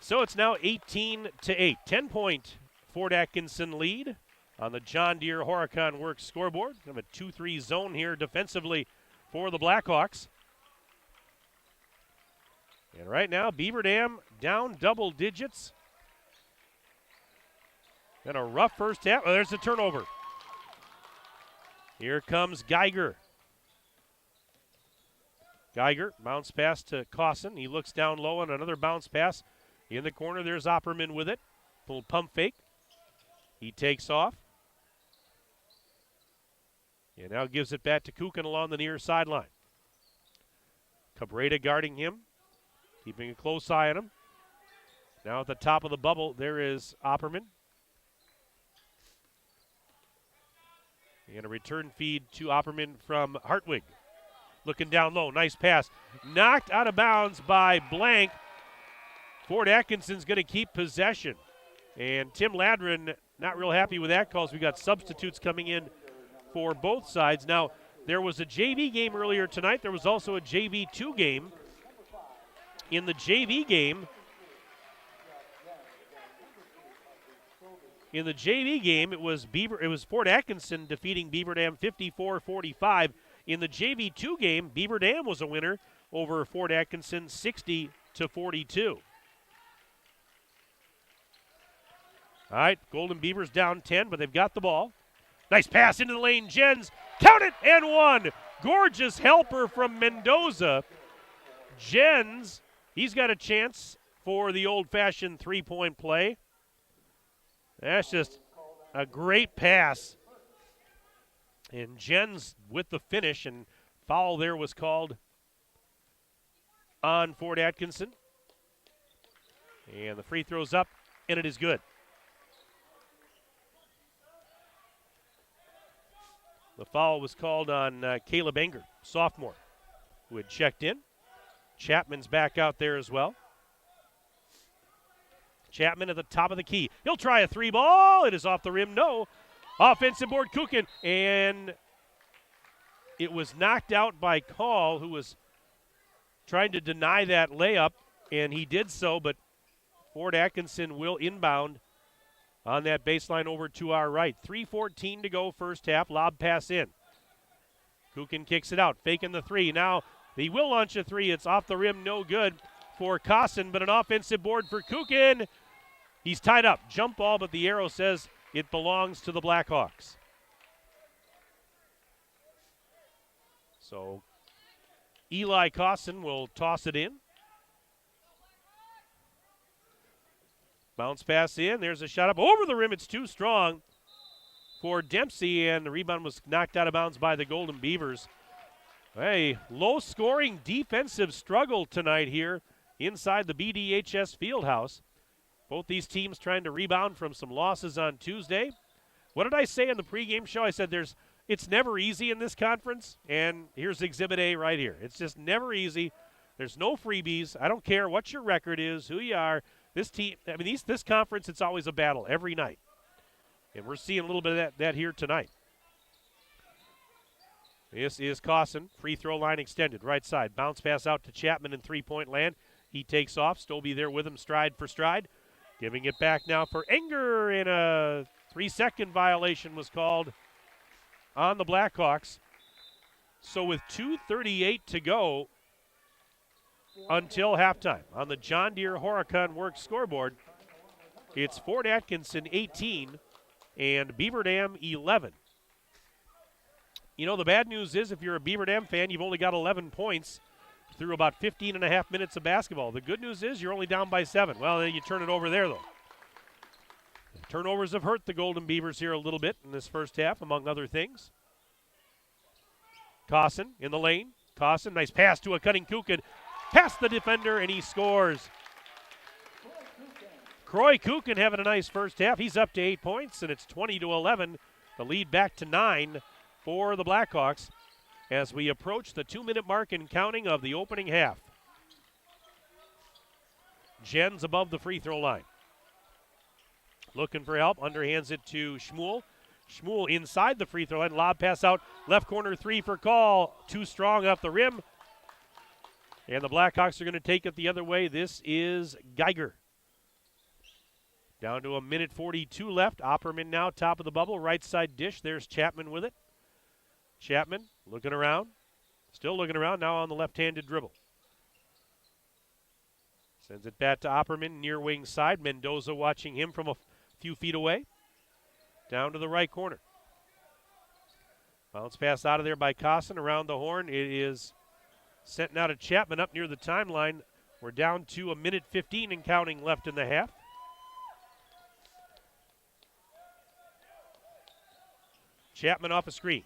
Speaker 2: So it's now 18-8. 10-point Fort Atkinson lead on the John Deere Horicon Works scoreboard. We have a 2-3 zone here defensively for the Blackhawks. And right now, Beaver Dam down double digits. And a rough first half. Oh, there's a turnover. Here comes Geiger. Geiger, bounce pass to Cosson. He looks down low on another bounce pass. In the corner, there's Opperman with it. Little pump fake. He takes off. And now gives it back to Kukin along the near sideline. Cabrera guarding him, keeping a close eye on him. Now at the top of the bubble, there is Opperman. And a return feed to Opperman from Hartwig. Looking down low, nice pass. Knocked out of bounds by Blank. Fort Atkinson's going to keep possession. And Tim Ladrin not real happy with that call. We got substitutes coming in for both sides. Now, there was a JV game earlier tonight. There was also a JV2 game. In the JV game, it was Fort Atkinson defeating Beaver Dam 54-45. In the JV2 game, Beaver Dam was a winner over Fort Atkinson 60-42. All right, Golden Beavers down 10, but they've got the ball. Nice pass into the lane. Jens, count it, and one. Gorgeous helper from Mendoza. Jens, he's got a chance for the old-fashioned three-point play. That's just a great pass. And Jens with the finish, and foul there was called on Fort Atkinson. And the free throw's up, and it is good. The foul was called on Caleb Enger, sophomore, who had checked in. Chapman's back out there as well. Chapman at the top of the key. He'll try a 3-ball. It is off the rim. No. Offensive board, Kukin. And it was knocked out by Call, who was trying to deny that layup, and he did so, but Fort Atkinson will inbound on that baseline over to our right. 3:14 to go first half. Lob pass in. Kukin kicks it out, faking the 3. Now he will launch a 3. It's off the rim, no good for Cosson, but an offensive board for Kukin. He's tied up. Jump ball, but the arrow says it belongs to the Blackhawks. So Eli Cosson will toss it in. Bounce pass in. There's a shot up over the rim. It's too strong for Dempsey, and the rebound was knocked out of bounds by the Golden Beavers. A low-scoring defensive struggle tonight here inside the BDHS Fieldhouse. Both these teams trying to rebound from some losses on Tuesday. What did I say in the pregame show? I said it's never easy in this conference, and here's Exhibit A right here. It's just never easy. There's no freebies. I don't care what your record is, who you are. This team, this conference, it's always a battle every night. And we're seeing a little bit of that here tonight. This is Cawson. Free throw line extended. Right side. Bounce pass out to Chapman in three-point land. He takes off. Stobie there with him, stride for stride. Giving it back now for Enger, and a 3-second violation was called on the Blackhawks. So with 2:38 to go until halftime on the John Deere Horicon Works scoreboard, it's Fort Atkinson 18 and Beaver Dam 11. You know, the bad news is if you're a Beaver Dam fan, you've only got 11 points through about 15 and a half minutes of basketball. The good news is you're only down by 7. Well, then you turn it over there, though. The turnovers have hurt the Golden Beavers here a little bit in this first half, among other things. Cawson in the lane. Cawson, nice pass to a cutting Kukin. Past the defender, and he scores. Croy Kukin having a nice first half. He's up to 8 points, and it's 20-11. The lead back to 9 for the Blackhawks as we approach the 2-minute mark and counting of the opening half. Jens above the free throw line. Looking for help, underhands it to Schmuel. Schmuel inside the free throw line, lob pass out, left corner three for Call. Too strong off the rim. And the Blackhawks are going to take it the other way. This is Geiger. Down to a minute 42 left. Opperman now top of the bubble, right side dish. There's Chapman with it. Chapman looking around, still looking around, now on the left-handed dribble. Sends it back to Opperman, near wing side. Mendoza watching him from a few feet away. Down to the right corner. Bounce pass out of there by Cawson around the horn. It is sent now to Chapman up near the timeline. We're down to a minute 15 and counting left in the half. Chapman off a screen.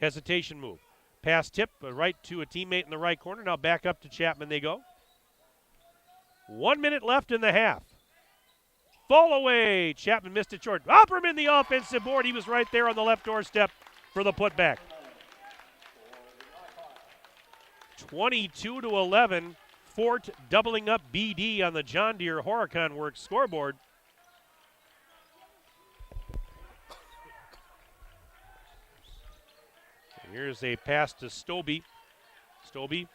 Speaker 2: Hesitation move. Pass tip right to a teammate in the right corner. Now back up to Chapman they go. 1 minute left in the half. Fall away. Chapman missed it short. Opperman the offensive board. He was right there on the left doorstep for the putback. 22-11. Fort doubling up BD on the John Deere Horicon Works scoreboard. Here's a pass to Stobie. Stobie.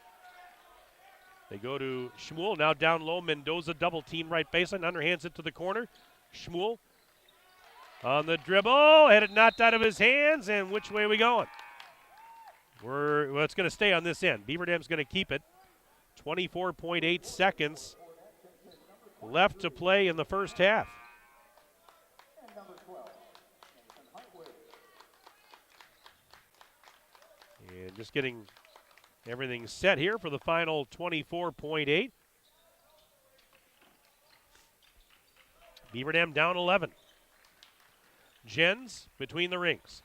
Speaker 2: They go to Schmuel. Now down low. Mendoza double team right baseline. Underhands it to the corner. Schmuel on the dribble. Had it knocked out of his hands. And which way are we going? It's going to stay on this end. Beaver Dam's going to keep it. 24.8 seconds left to play in the first half. And just getting everything set here for the final 24.8. Beaver Dam down 11. Jens between the rings.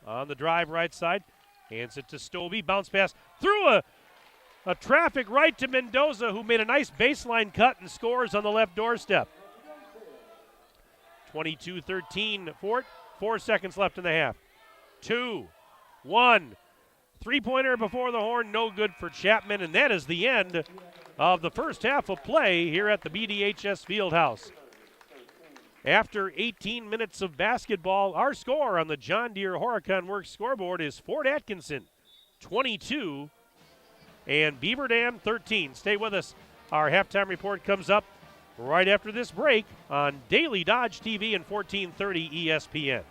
Speaker 2: On the drive right side. Hands it to Stobie. Bounce pass through a traffic right to Mendoza, who made a nice baseline cut and scores on the left doorstep. 22-13 Fort. 4 seconds left in the half. 2, 1. Three-pointer before the horn, no good for Chapman, and that is the end of the first half of play here at the BDHS Fieldhouse. After 18 minutes of basketball, our score on the John Deere Horicon Works scoreboard is Fort Atkinson 22 and Beaver Dam 13. Stay with us. Our halftime report comes up right after this break on Daily Dodge TV and 1430 ESPN.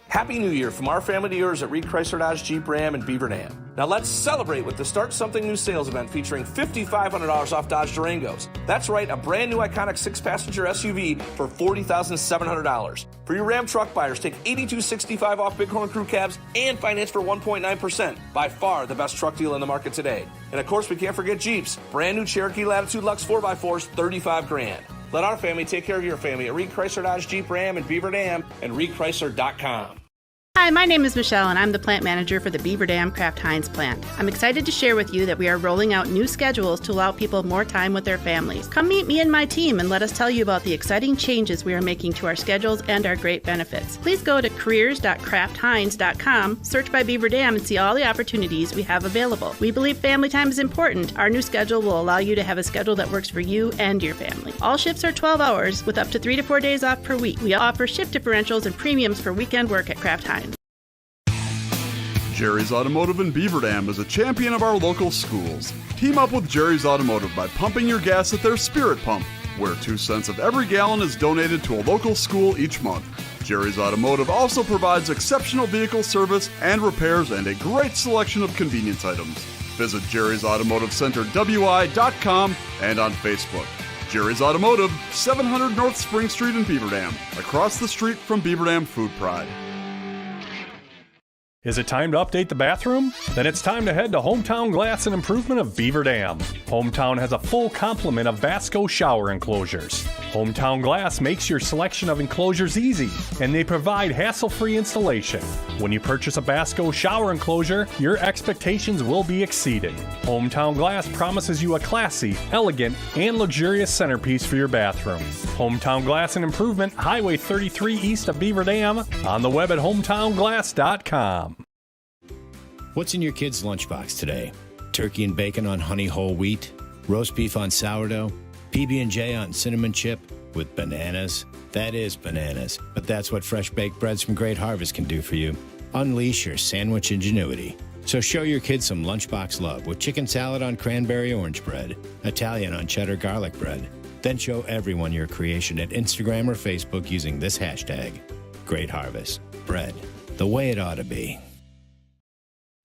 Speaker 9: Happy New Year from our family to yours at Reed Chrysler Dodge Jeep Ram and Beaver Dam. Now let's celebrate with the Start Something New sales event featuring $5,500 off Dodge Durangos. That's right, a brand new iconic 6-passenger SUV for $40,700. For your Ram truck buyers, take $82.65 off Bighorn Crew cabs and finance for 1.9%. By far the best truck deal in the market today. And of course, we can't forget Jeeps. Brand new Cherokee Latitude Lux 4x4s, $35,000. Let our family take care of your family at Reed Chrysler Dodge Jeep Ram and Beaver Dam and ReedChrysler.com.
Speaker 16: Hi, my name is Michelle, and I'm the plant manager for the Beaver Dam Kraft Heinz plant. I'm excited to share with you that we are rolling out new schedules to allow people more time with their families. Come meet me and my team and let us tell you about the exciting changes we are making to our schedules and our great benefits. Please go to careers.kraftheinz.com, search by Beaver Dam, and see all the opportunities we have available. We believe family time is important. Our new schedule will allow you to have a schedule that works for you and your family. All shifts are 12 hours with up to 3 to 4 days off per week. We offer shift differentials and premiums for weekend work at Kraft Heinz.
Speaker 17: Jerry's Automotive in Beaver Dam is a champion of our local schools. Team up with Jerry's Automotive by pumping your gas at their Spirit Pump, where 2 cents of every gallon is donated to a local school each month. Jerry's Automotive also provides exceptional vehicle service and repairs and a great selection of convenience items. Visit Jerry's Automotive Center WI.com and on Facebook. Jerry's Automotive, 700 North Spring Street in Beaver Dam, across the street from Beaver Dam Food Pride.
Speaker 18: Is it time to update the bathroom? Then it's time to head to Hometown Glass and Improvement of Beaver Dam. Hometown has a full complement of Vasco shower enclosures. Hometown Glass makes your selection of enclosures easy, and they provide hassle-free installation. When you purchase a Vasco shower enclosure, your expectations will be exceeded. Hometown Glass promises you a classy, elegant, and luxurious centerpiece for your bathroom. Hometown Glass and Improvement, Highway 33 east of Beaver Dam, on the web at hometownglass.com.
Speaker 19: What's in your kid's lunchbox today? Turkey and bacon on honey whole wheat, roast beef on sourdough, PB&J on cinnamon chip with bananas. That is bananas, but that's what fresh baked breads from Great Harvest can do for you. Unleash your sandwich ingenuity. So show your kids some lunchbox love with chicken salad on cranberry orange bread, Italian on cheddar garlic bread. Then show everyone your creation at Instagram or Facebook using this hashtag. Great Harvest. Bread. The way it ought to be.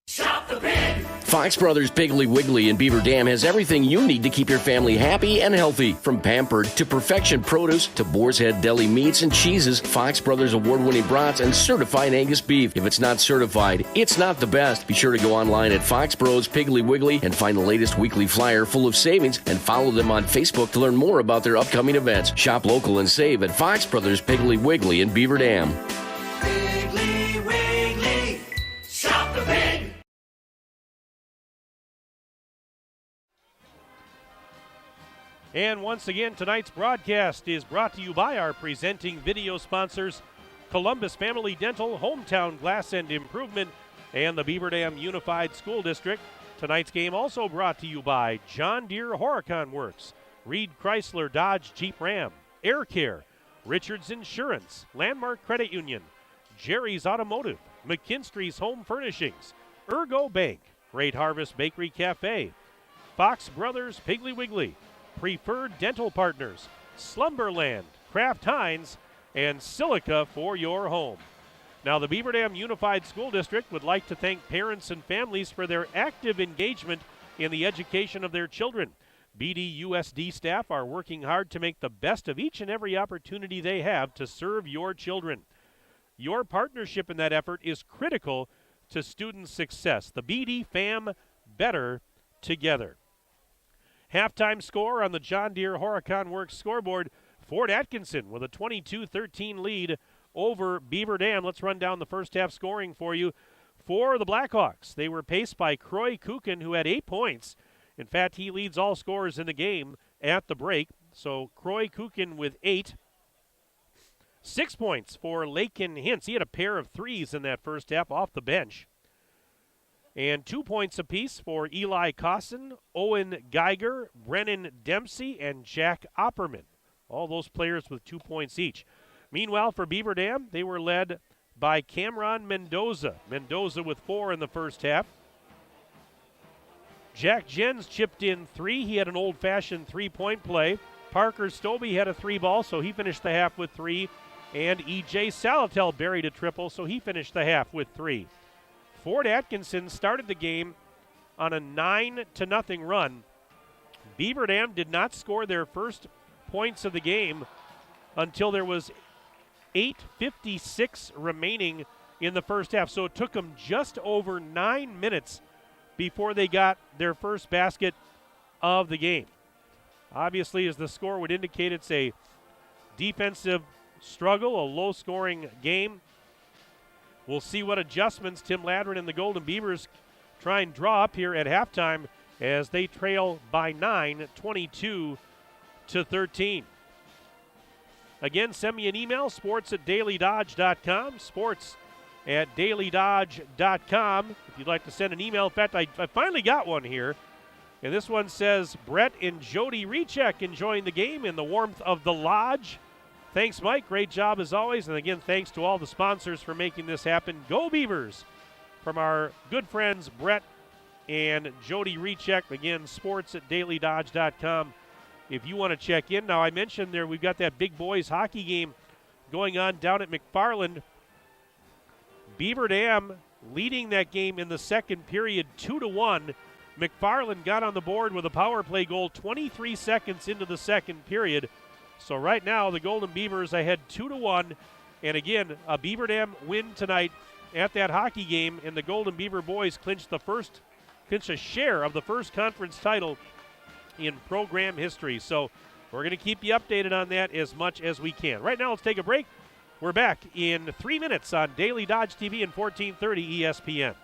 Speaker 20: Shop the Pig! Fox Brothers Piggly Wiggly in Beaver Dam has everything you need to keep your family happy and healthy. From Pampered to Perfection Produce to Boar's Head Deli Meats and Cheeses, Fox Brothers award-winning brats, and certified Angus beef. If it's not certified, it's not the best. Be sure to go online at Fox Bros Piggly Wiggly and find the latest weekly flyer full of savings, and follow them on Facebook to learn more about their upcoming events. Shop local and save at Fox Brothers Piggly Wiggly in Beaver Dam.
Speaker 21: Piggly Wiggly, shop the pig!
Speaker 2: And once again, tonight's broadcast is brought to you by our presenting video sponsors, Columbus Family Dental, Hometown Glass and Improvement, and the Beaver Dam Unified School District. Tonight's game also brought to you by John Deere Horicon Works, Reed Chrysler Dodge Jeep Ram, Air Care, Richards Insurance, Landmark Credit Union, Jerry's Automotive, McKinstry's Home Furnishings, Ergo Bank, Great Harvest Bakery Cafe, Fox Brothers Piggly Wiggly, Preferred Dental Partners, Slumberland, Kraft Heinz, and Silica for your home. Now, the Beaver Dam Unified School District would like to thank parents and families for their active engagement in the education of their children. BDUSD staff are working hard to make the best of each and every opportunity they have to serve your children. Your partnership in that effort is critical to student success. The BD fam, better together. Halftime score on the John Deere Horicon Works scoreboard, Fort Atkinson with a 22-13 lead over Beaver Dam. Let's run down the first half scoring for you. For the Blackhawks, they were paced by Croy Kukin, who had 8 points. In fact, he leads all scorers in the game at the break. So Croy Kukin with 8. 6 points for Lakin Hintz. He had a pair of threes in that first half off the bench. And 2 points apiece for Eli Cosson, Owen Geiger, Brennan Dempsey, and Jack Opperman. All those players with 2 points each. Meanwhile, for Beaver Dam, they were led by Cameron Mendoza. Mendoza with 4 in the first half. Jack Jens chipped in 3. He had an old-fashioned three-point play. Parker Stobie had a 3-ball, so he finished the half with 3. And E.J. Salatel buried a triple, so he finished the half with 3. Fort Atkinson started the game on a 9-0 run. Beaver Dam did not score their first points of the game until there was 8:56 remaining in the first half. So it took them just over 9 minutes before they got their first basket of the game. Obviously, as the score would indicate, it's a defensive struggle, a low-scoring game. We'll see what adjustments Tim Ladrin and the Golden Beavers try and draw up here at halftime as they trail by 9, 22-13. Again, send me an email, sports@dailydodge.com, sports@dailydodge.com. If you'd like to send an email. In fact, I finally got one here. And this one says, Brett and Jody Recheck enjoying the game in the warmth of the lodge. Thanks, Mike. Great job as always. And again, thanks to all the sponsors for making this happen. Go Beavers! From our good friends Brett and Jody Recheck. Again, sports@dailydodge.com. If you want to check in. Now, I mentioned there we've got that big boys hockey game going on down at McFarland. Beaver Dam leading that game in the second period 2-1. McFarland got on the board with a power play goal 23 seconds into the second period. So right now the Golden Beavers ahead 2-1. And again, a Beaver Dam win tonight at that hockey game, and the Golden Beaver boys clinched a share of the first conference title in program history. So we're going to keep you updated on that as much as we can. Right now, let's take a break. We're back in 3 minutes on Daily Dodge TV and 1430 ESPN.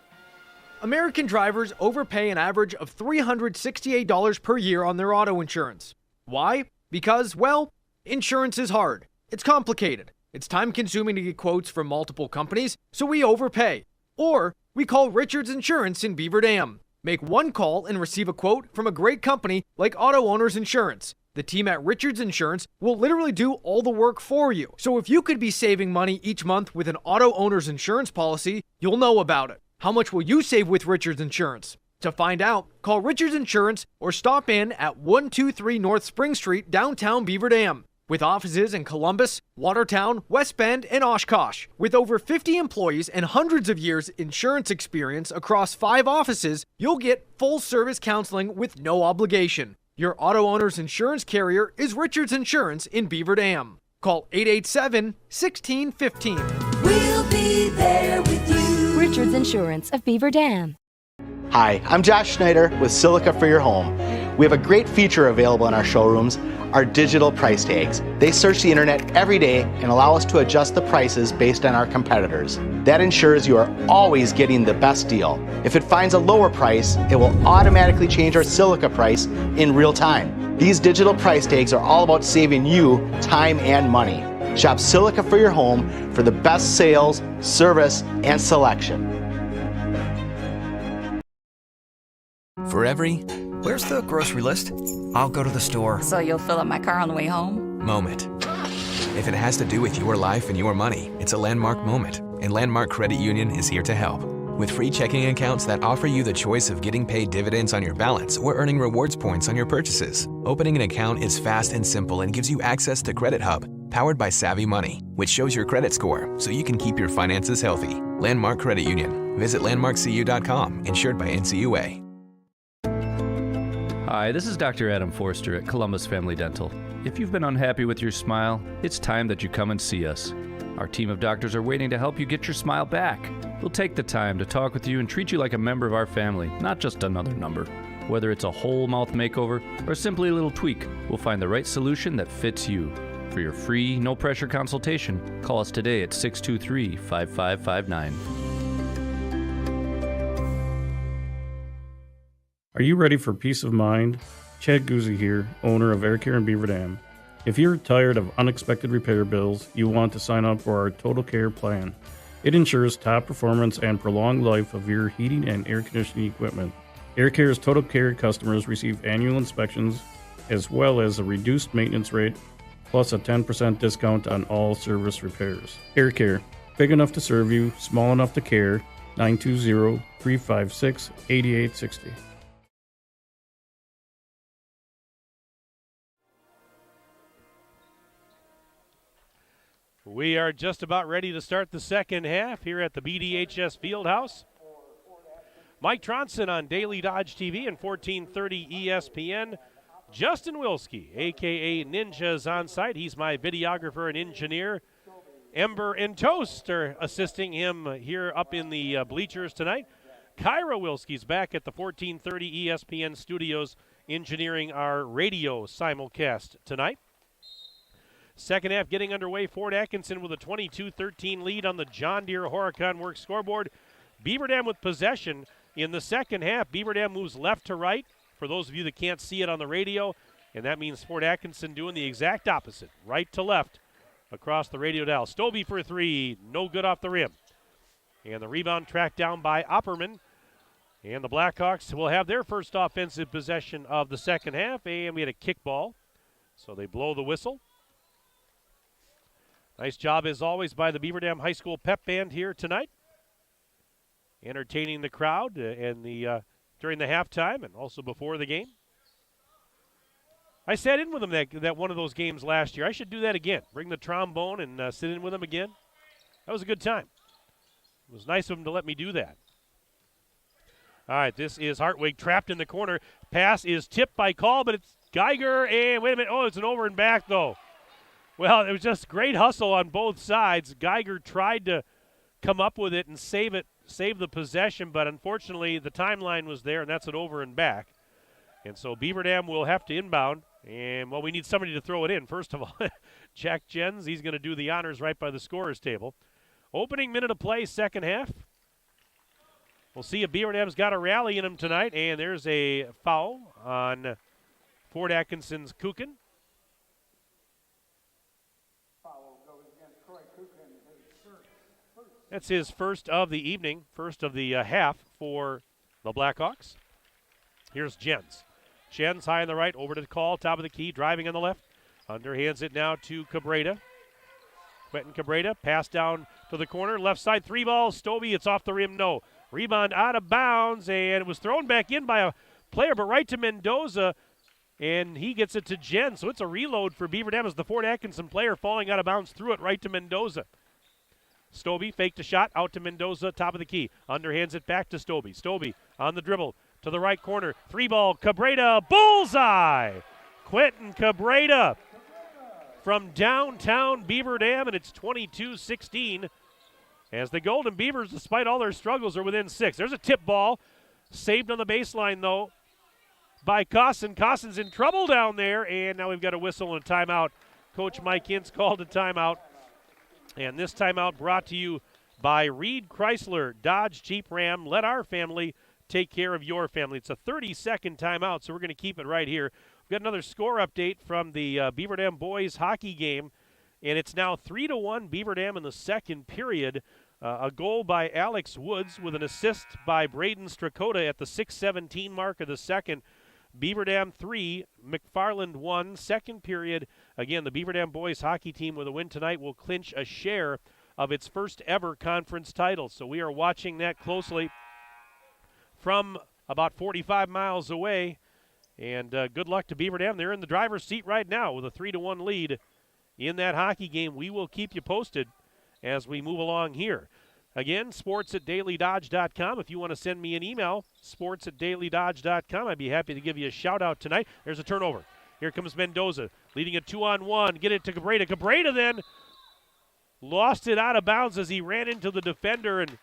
Speaker 4: American drivers overpay an average of $368 per year on their auto insurance. Why? Because, well, insurance is hard. It's complicated. It's time-consuming to get quotes from multiple companies, so we overpay. Or we call Richards Insurance in Beaver Dam. Make one call and receive a quote from a great company like Auto Owners Insurance. The team at Richards Insurance will literally do all the work for you. So if you could be saving money each month with an Auto Owners Insurance policy, you'll know about it. How much will you save with Richards Insurance? To find out, call Richards Insurance or stop in at 123 North Spring Street, downtown Beaver Dam. With offices in Columbus, Watertown, West Bend, and Oshkosh. With over 50 employees and hundreds of years insurance experience across 5 offices, you'll get full-service counseling with no obligation. Your Auto Owners Insurance carrier is Richards Insurance in Beaver Dam. Call 887-1615.
Speaker 5: We'll be there with you. Richards Insurance of Beaver Dam.
Speaker 6: Hi, I'm Josh Schneider with Silica for your home. We have a great feature available in our showrooms, our digital price tags. They search the internet every day and allow us to adjust the prices based on our competitors. That ensures you are always getting the best deal. If it finds a lower price, it will automatically change our Silica price in real time. These digital price tags are all about saving you time and money. Shop Silica for your home for the best sales, service, and selection.
Speaker 14: For every
Speaker 3: Where's the grocery list? I'll go to the store.
Speaker 15: So you'll fill up my car on the way home?
Speaker 14: moment. If it has to do with your life and your money, it's a landmark moment, and Landmark Credit Union is here to help. With free checking accounts that offer you the choice of getting paid dividends on your balance or earning rewards points on your purchases. Opening an account is fast and simple and gives you access to Credit Hub, powered by Savvy Money, which shows your credit score so you can keep your finances healthy. Landmark Credit Union. Visit landmarkcu.com, insured by NCUA.
Speaker 13: Hi, this is Dr. Adam Forster at Columbus Family Dental. If you've been unhappy with your smile, it's time that you come and see us. Our team of doctors are waiting to help you get your smile back. We'll take the time to talk with you and treat you like a member of our family, not just another number. Whether it's a whole mouth makeover or simply a little tweak, we'll find the right solution that fits you. For your free, no-pressure consultation, call us today at 623-5559.
Speaker 11: Are you ready for peace of mind? Chad Guzzi here, owner of Air Care in Beaver Dam. If you're tired of unexpected repair bills, you want to sign up for our Total Care plan. It ensures top performance and prolonged life of your heating and air conditioning equipment. Air Care's Total Care customers receive annual inspections as well as a reduced maintenance rate plus a 10% discount on all service repairs. Air Care, big enough to serve you, small enough to care. 920-356-8860.
Speaker 2: We are just about ready to start the second half here at the BDHS Fieldhouse. Mike Tronson on Daily Dodge TV and 1430 ESPN. Justin Wilski, a.k.a. Ninja, is on site. He's my videographer and engineer. Ember and Toast are assisting him here up in the bleachers tonight. Kyra Wilski's back at the 1430 ESPN studios engineering our radio simulcast tonight. Second half getting underway. Fort Atkinson with a 22-13 lead on the John Deere Horicon Works scoreboard. Beaver Dam with possession in the second half. Beaver Dam moves left to right, for those of you that can't see it on the radio, and that means Fort Atkinson doing the exact opposite, right to left across the radio dial. Stobie for three, no good off the rim. And the rebound tracked down by Opperman. And the Blackhawks will have their first offensive possession of the second half, and we had a kickball, so they blow the whistle. Nice job, as always, by the Beaver Dam High School pep band here tonight, entertaining the crowd during the halftime and also before the game. I sat in with them that one of those games last year. I should do that again. Bring the trombone and sit in with them again. That was a good time. It was nice of them to let me do that. All right, this is Hartwig trapped in the corner. Pass is tipped by Call, but it's Geiger, and wait a minute. Oh, it's an over and back, though. Well, it was just great hustle on both sides. Geiger tried to come up with it and save the possession, but unfortunately the timeline was there, and that's an over and back. And so Beaver Dam will have to inbound, and, well, we need somebody to throw it in. First of all, Jack Jens, he's going to do the honors right by the scorer's table. Opening minute of play, second half. We'll see if Beaver Dam's got a rally in him tonight, and there's a foul on Fort Atkinson's Kukin. That's his first of the evening, first of the half for the Blackhawks. Here's Jens. Jens high on the right, over to the Call, top of the key, driving on the left. Underhands it now to Cabrera. Quentin Cabrera, pass down to the corner, left side, three ball, Stobie, it's off the rim, no. Rebound out of bounds, and it was thrown back in by a player, but right to Mendoza, and he gets it to Jen. So it's a reload for Beaver Dam as the Fort Atkinson player falling out of bounds threw it right to Mendoza. Stobie faked a shot out to Mendoza, top of the key. Underhands it back to Stobie. Stobie on the dribble to the right corner. Three ball, Cabrera, bullseye! Quentin Cabrera from downtown Beaver Dam, and it's 22-16. As the Golden Beavers, despite all their struggles, are within 6. There's a tip ball. Saved on the baseline, though, by Cosson. Cosson's in trouble down there, and now we've got a whistle and a timeout. Coach Mike Hintz called a timeout. And this timeout brought to you by Reed Chrysler, Dodge, Jeep, Ram. Let our family take care of your family. It's a 30-second timeout, so we're going to keep it right here. We've got another score update from the Beaver Dam boys hockey game. And it's now 3-1 Beaver Dam in the second period. A goal by Alex Woods with an assist by Braden Strakota at the 6:17 mark of the second. Beaver Dam 3, McFarland 1, second period. Again, the Beaver Dam boys hockey team with a win tonight will clinch a share of its first ever conference title. So we are watching that closely from about 45 miles away. And good luck to Beaver Dam. They're in the driver's seat right now with a 3-1 lead in that hockey game. We will keep you posted as we move along here. Again, sports@dailydodge.com. If you want to send me an email, sports@dailydodge.com. I'd be happy to give you a shout-out tonight. There's a turnover. Here comes Mendoza, leading a 2-on-1. Get it to Cabrera. Cabrera then lost it out of bounds as he ran into the defender and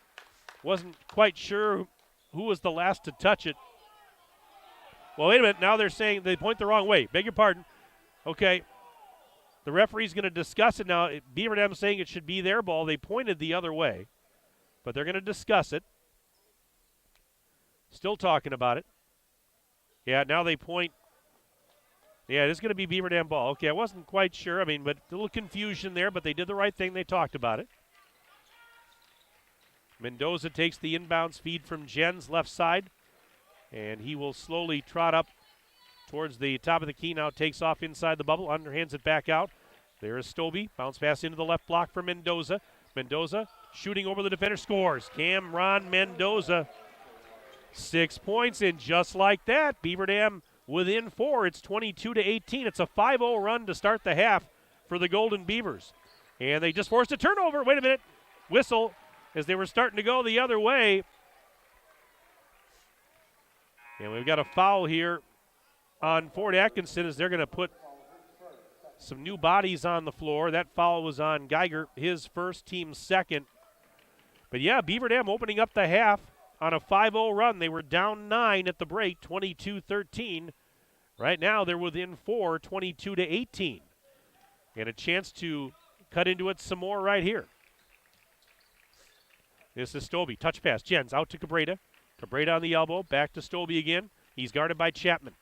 Speaker 2: wasn't quite sure who was the last to touch it. Well, wait a minute. Now they're saying they point the wrong way. Beg your pardon. Okay. The referee's going to discuss it now. Beaver Dam saying it should be their ball. They pointed the other way, but they're going to discuss it. Still talking about it. Yeah, now they point. Yeah, it is going to be Beaver Dam ball. Okay, I wasn't quite sure. I mean, but a little confusion there, but they did the right thing. They talked about it. Mendoza takes the inbounds feed from Jens left side, and he will slowly trot up towards the top of the key. Now takes off inside the bubble, underhands it back out. There is Stobie, bounce pass into the left block for Mendoza. Mendoza shooting over the defender, scores. Cameron Mendoza, 6 points, and just like that, Beaver Dam within 4. It's 22-18. It's a 5-0 run to start the half for the Golden Beavers. And they just forced a turnover. Wait a minute. Whistle as they were starting to go the other way. And we've got a foul here on Fort Atkinson as they're going to put some new bodies on the floor. That foul was on Geiger, his first, team's second. But yeah, Beaver Dam opening up the half on a 5-0 run. They were down 9 at the break, 22-13. Right now they're within 4, 22-18. And a chance to cut into it some more right here. This is Stobie. Touch pass. Jens out to Cabrera. Cabrera on the elbow. Back to Stobie again. He's guarded by Chapman.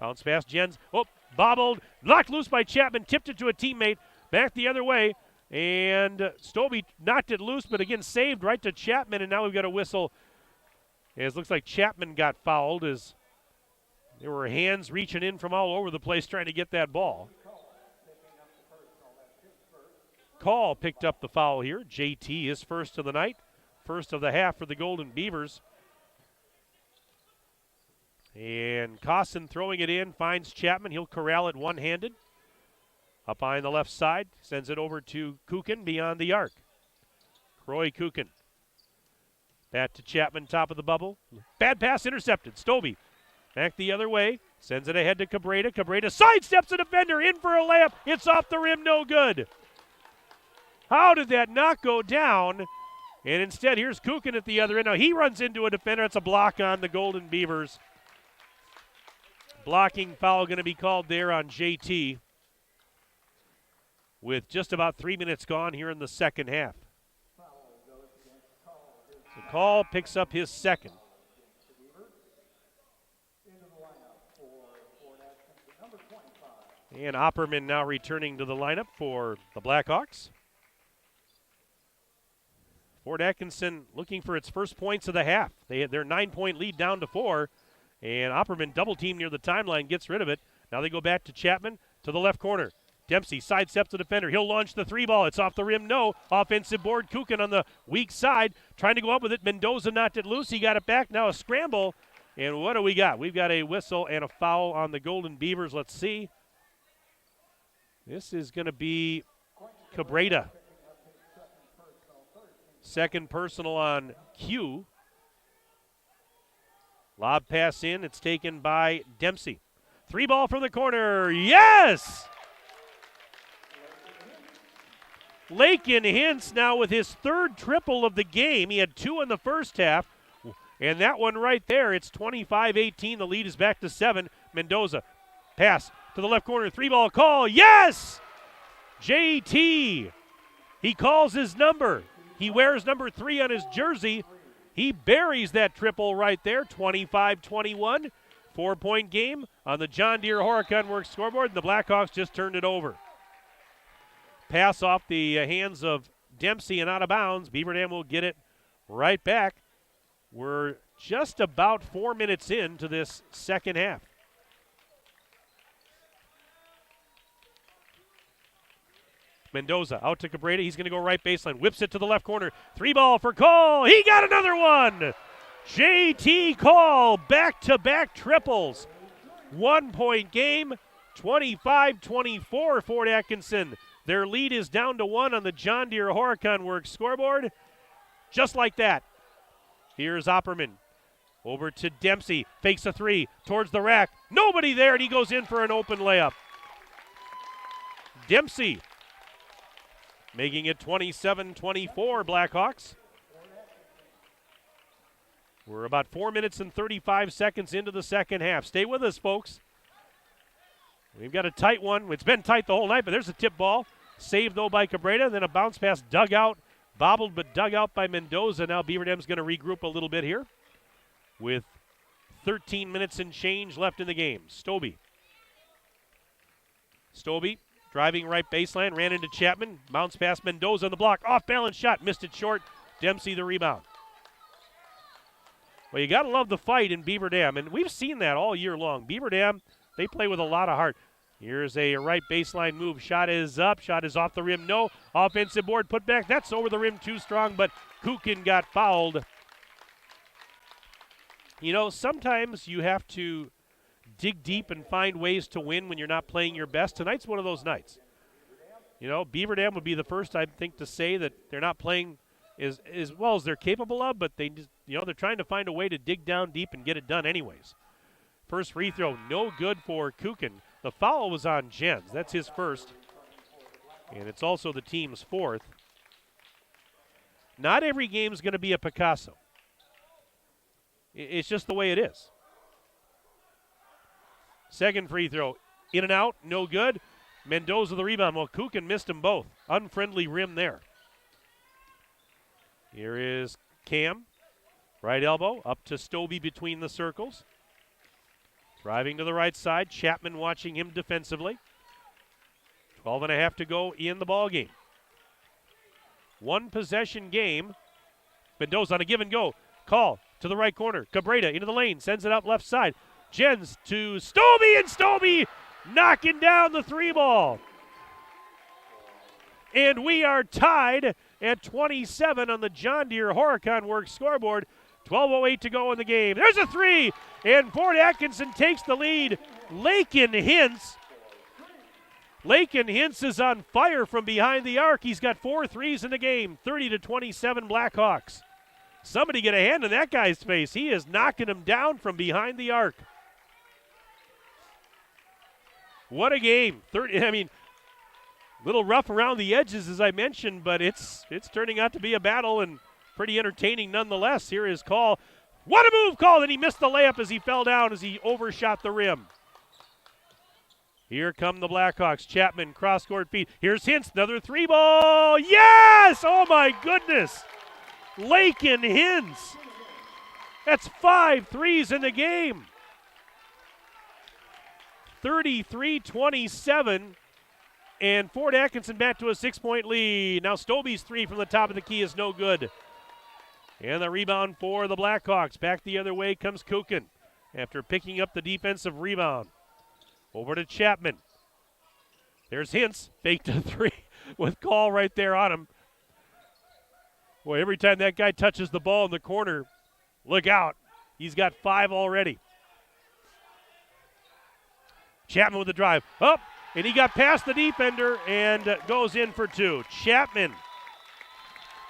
Speaker 2: Bounce pass. Jens. Oh, bobbled. Knocked loose by Chapman. Tipped it to a teammate. Back the other way. And Stobie knocked it loose, but again saved right to Chapman. And now we've got a whistle. It looks like Chapman got fouled as there were hands reaching in from all over the place trying to get that ball. Call picked up the foul here. JT is first of the night. First of the half for the Golden Beavers. And Cosson throwing it in, finds Chapman. He'll corral it one-handed. Up high on the left side, sends it over to Kukin beyond the arc. Roy Kukin. Back to Chapman, top of the bubble. Bad pass intercepted. Stobie back the other way, sends it ahead to Cabrera. Cabrera sidesteps a defender, in for a layup. It's off the rim, no good. How did that not go down? And instead, here's Kukin at the other end. Now he runs into a defender. It's a block on the Golden Beavers. Blocking foul going to be called there on JT with just about 3 minutes gone here in the second half. So Call picks up his second. And Opperman now returning to the lineup for the Blackhawks. Fort Atkinson looking for its first points of the half. They had their 9-point lead down to 4, and Opperman double team near the timeline, gets rid of it. Now they go back to Chapman to the left corner. Dempsey sidesteps the defender. He'll launch the three ball. It's off the rim. No. Offensive board. Kukin on the weak side trying to go up with it. Mendoza knocked it loose. He got it back. Now a scramble. And what do we got? We've got a whistle and a foul on the Golden Beavers. Let's see. This is going to be Cabrera. Second personal on Q. Lob pass in. It's taken by Dempsey. Three ball from the corner. Yes! Lakin Hintz now with his third triple of the game. He had 2 in the first half. And that one right there, it's 25-18. The lead is back to 7. Mendoza. Pass to the left corner. Three ball call. Yes! JT. He calls his number. He wears number 3 on his jersey. He buries that triple right there. 25-21. 4-point game on the John Deere Horicon Works scoreboard. And the Blackhawks just turned it over. Pass off the hands of Dempsey and out of bounds. Beaver Dam will get it right back. We're just about 4 minutes into this second half. Mendoza out to Cabrera. He's going to go right baseline. Whips it to the left corner. Three ball for Call. He got another one. JT Call, back-to-back triples. 1-point game, 25-24 Fort Atkinson. Their lead is down to 1 on the John Deere Horicon Works scoreboard. Just like that. Here's Opperman. Over to Dempsey. Fakes a three towards the rack. Nobody there, and he goes in for an open layup. Dempsey making it 27-24 Blackhawks. We're about 4 minutes and 35 seconds into the second half. Stay with us, folks. We've got a tight one. It's been tight the whole night, but there's a tip ball. Saved, though, by Cabrera. Then a bounce pass dug out. Bobbled, but dug out by Mendoza. Now Beaver Dam's going to regroup a little bit here with 13 minutes and change left in the game. Stobie driving right baseline. Ran into Chapman. Bounce pass Mendoza on the block. Off-balance shot. Missed it short. Dempsey the rebound. Well, you got to love the fight in Beaver Dam, and we've seen that all year long. Beaver Dam, they play with a lot of heart. Here's a right baseline move. Shot is up. Shot is off the rim. No. Offensive board put back. That's over the rim too strong, but Kukin got fouled. You know, sometimes you have to dig deep and find ways to win when you're not playing your best. Tonight's one of those nights. You know, Beaver Dam would be the first, I think, to say that they're not playing as well as they're capable of, but they just, you know, they're trying to find a way to dig down deep and get it done anyways. First free throw, no good for Kukin. The foul was on Jens. That's his first, and it's also the team's fourth. Not every game is going to be a Picasso. It's just the way it is. Second free throw, in and out, no good. Mendoza the rebound. Well, Kukin missed them both. Unfriendly rim there. Here is Cam. Right elbow up to Stobie between the circles. Driving to the right side. Chapman watching him defensively. 12.5 to go in the ball game. One possession game. Mendoza on a give and go. Call to the right corner. Cabrera into the lane. Sends it up left side. Jens to Stobie, and Stobie knocking down the 3-ball. And we are tied at 27 on the John Deere Horicon Works scoreboard. 12:08 to go in the game. There's a 3, and Fort Atkinson takes the lead. Lakin Hintz is on fire from behind the arc. He's got 4 threes in the game. 30-27 Blackhawks. Somebody get a hand in that guy's face. He is knocking him down from behind the arc. What a game. Little rough around the edges, as I mentioned, but it's turning out to be a battle and pretty entertaining nonetheless. Here is Call. What a move called, and he missed the layup as he fell down as he overshot the rim. Here come the Blackhawks. Chapman, cross-court feed. Here's Hintz, another 3-ball. Yes! Oh, my goodness. Lakin Hintz. That's 5 threes in the game. 33-27. And Fort Atkinson back to a 6-point lead. Now Stobie's 3 from the top of the key is no good. And the rebound for the Blackhawks. Back the other way comes Kukin after picking up the defensive rebound. Over to Chapman. There's Hintz. Faked a 3 with Call right there on him. Boy, every time that guy touches the ball in the corner, look out. He's got 5 already. Chapman with the drive. Up, and he got past the defender and goes in for 2. Chapman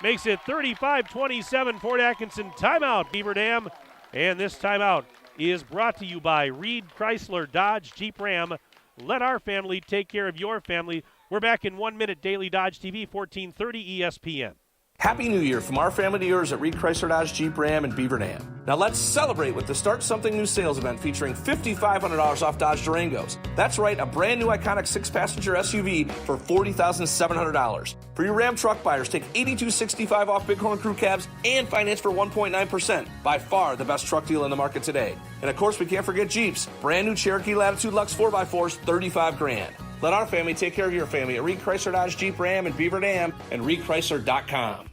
Speaker 2: makes it 35-27. Fort Atkinson timeout, Beaver Dam. And this timeout is brought to you by Reed Chrysler Dodge Jeep Ram. Let our family take care of your family. We're back in 1 minute. Daily Dodge TV, 1430 ESPN.
Speaker 9: Happy New Year from our family to yours at Reed Chrysler Dodge Jeep Ram and Beaver Dam. Now let's celebrate with the Start Something New sales event featuring $5,500 off Dodge Durangos. That's right, a brand new iconic 6-passenger SUV for $40,700. For your Ram truck buyers, take $82.65 off Bighorn Crew cabs and finance for 1.9%. By far the best truck deal in the market today. And of course, we can't forget Jeeps. Brand new Cherokee Latitude Lux 4x4s, $35,000. Let our family take care of your family at Reed Chrysler Dodge Jeep Ram and Beaver Dam and ReedChrysler.com.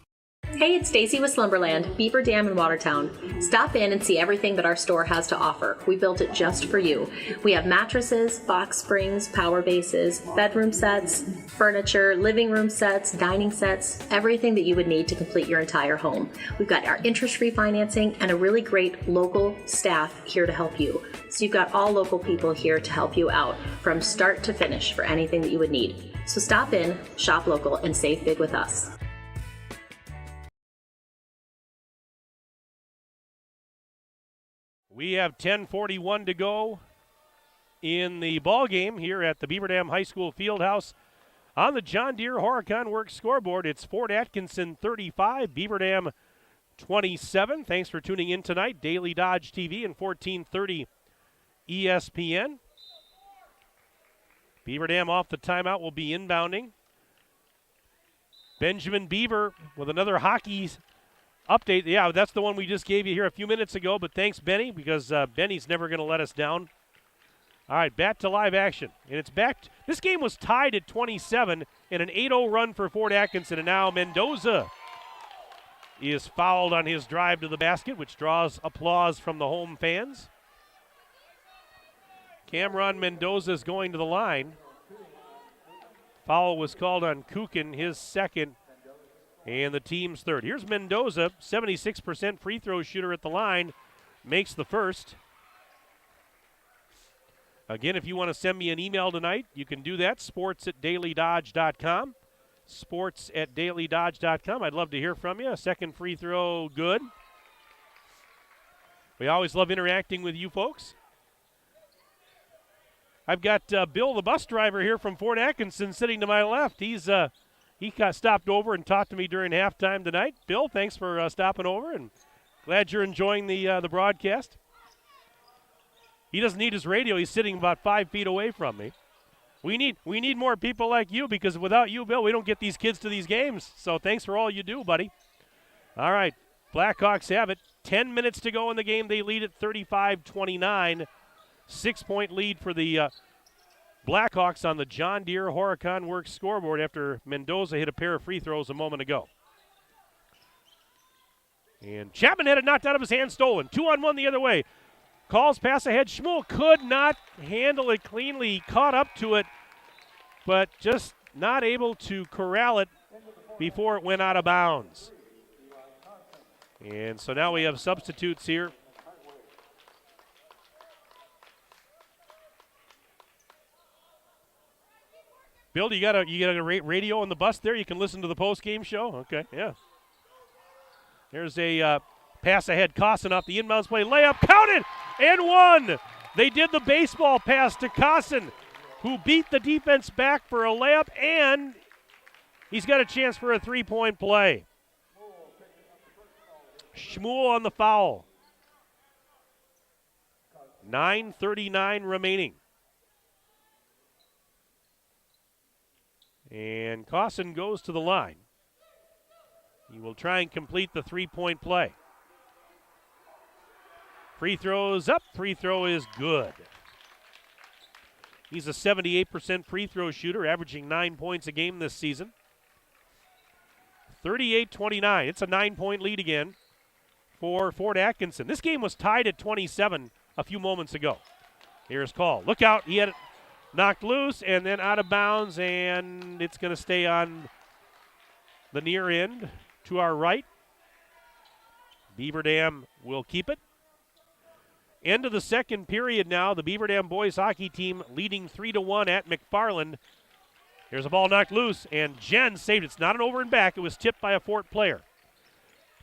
Speaker 10: Hey, it's Stacy with Slumberland, Beaver Dam in Watertown. Stop in and see everything that our store has to offer. We built it just for you. We have mattresses, box springs, power bases, bedroom sets, furniture, living room sets, dining sets, everything that you would need to complete your entire home. We've got our interest-free financing and a really great local staff here to help you. So you've got all local people here to help you out from start to finish for anything that you would need. So stop in, shop local, and save big with us.
Speaker 2: We have 10:41 to go in the ball game here at the Beaver Dam High School Fieldhouse. On the John Deere Horicon Works scoreboard, it's Fort Atkinson 35, Beaver Dam 27. Thanks for tuning in tonight. Daily Dodge TV and 1430 ESPN. Beaver Dam off the timeout will be inbounding. Benjamin Beaver with another hockey update. Yeah, that's the one we just gave you here a few minutes ago, but thanks, Benny, because Benny's never going to let us down. All right, back to live action. And it's back. This game was tied at 27 in an 8-0 run for Fort Atkinson, and now Mendoza is fouled on his drive to the basket, which draws applause from the home fans. Cameron Mendoza is going to the line. Foul was called on Kukin, his second, and the team's third. Here's Mendoza, 76% free throw shooter at the line, makes the first. Again, if you want to send me an email tonight, you can do that, sports@dailydodge.com. Sports@dailydodge.com. I'd love to hear from you. A second free throw, good. We always love interacting with you folks. I've got Bill, the bus driver here from Fort Atkinson, sitting to my left. He got stopped over and talked to me during halftime tonight. Bill, thanks for stopping over, and glad you're enjoying the broadcast. He doesn't need his radio. He's sitting about 5 feet away from me. We need more people like you, because without you, Bill, we don't get these kids to these games. So thanks for all you do, buddy. All right, Blackhawks have it. 10 minutes to go in the game. They lead at 35-29. 6-point lead for the Blackhawks on the John Deere Horicon Works scoreboard after Mendoza hit a pair of free throws a moment ago. And Chapman had it knocked out of his hand, stolen. 2-on-1 the other way. Calls pass ahead. Schmuel could not handle it cleanly. He caught up to it, but just not able to corral it before it went out of bounds. And so now we have substitutes here. Bill, you got a radio on the bus there? You can listen to the post-game show? Okay, yeah. There's a pass ahead. Cosson off the inbounds play. Layup counted and one. They did the baseball pass to Cosson, who beat the defense back for a layup, and he's got a chance for a three-point play. Schmuel on the foul. 9:39 remaining. And Cosson goes to the line. He will try and complete the three-point play. Free throws up. Free throw is good. He's a 78% free throw shooter, averaging 9 points a game this season. 38-29. It's a 9-point lead again for Fort Atkinson. This game was tied at 27 a few moments ago. Here's Call. Look out. He had it knocked loose and then out of bounds, and it's going to stay on the near end to our right. Beaver Dam will keep it. End of the second period now. The Beaver Dam boys hockey team leading 3-1 at McFarland. Here's a ball knocked loose, and Jen saved it. It's not an over and back. It was tipped by a Fort player.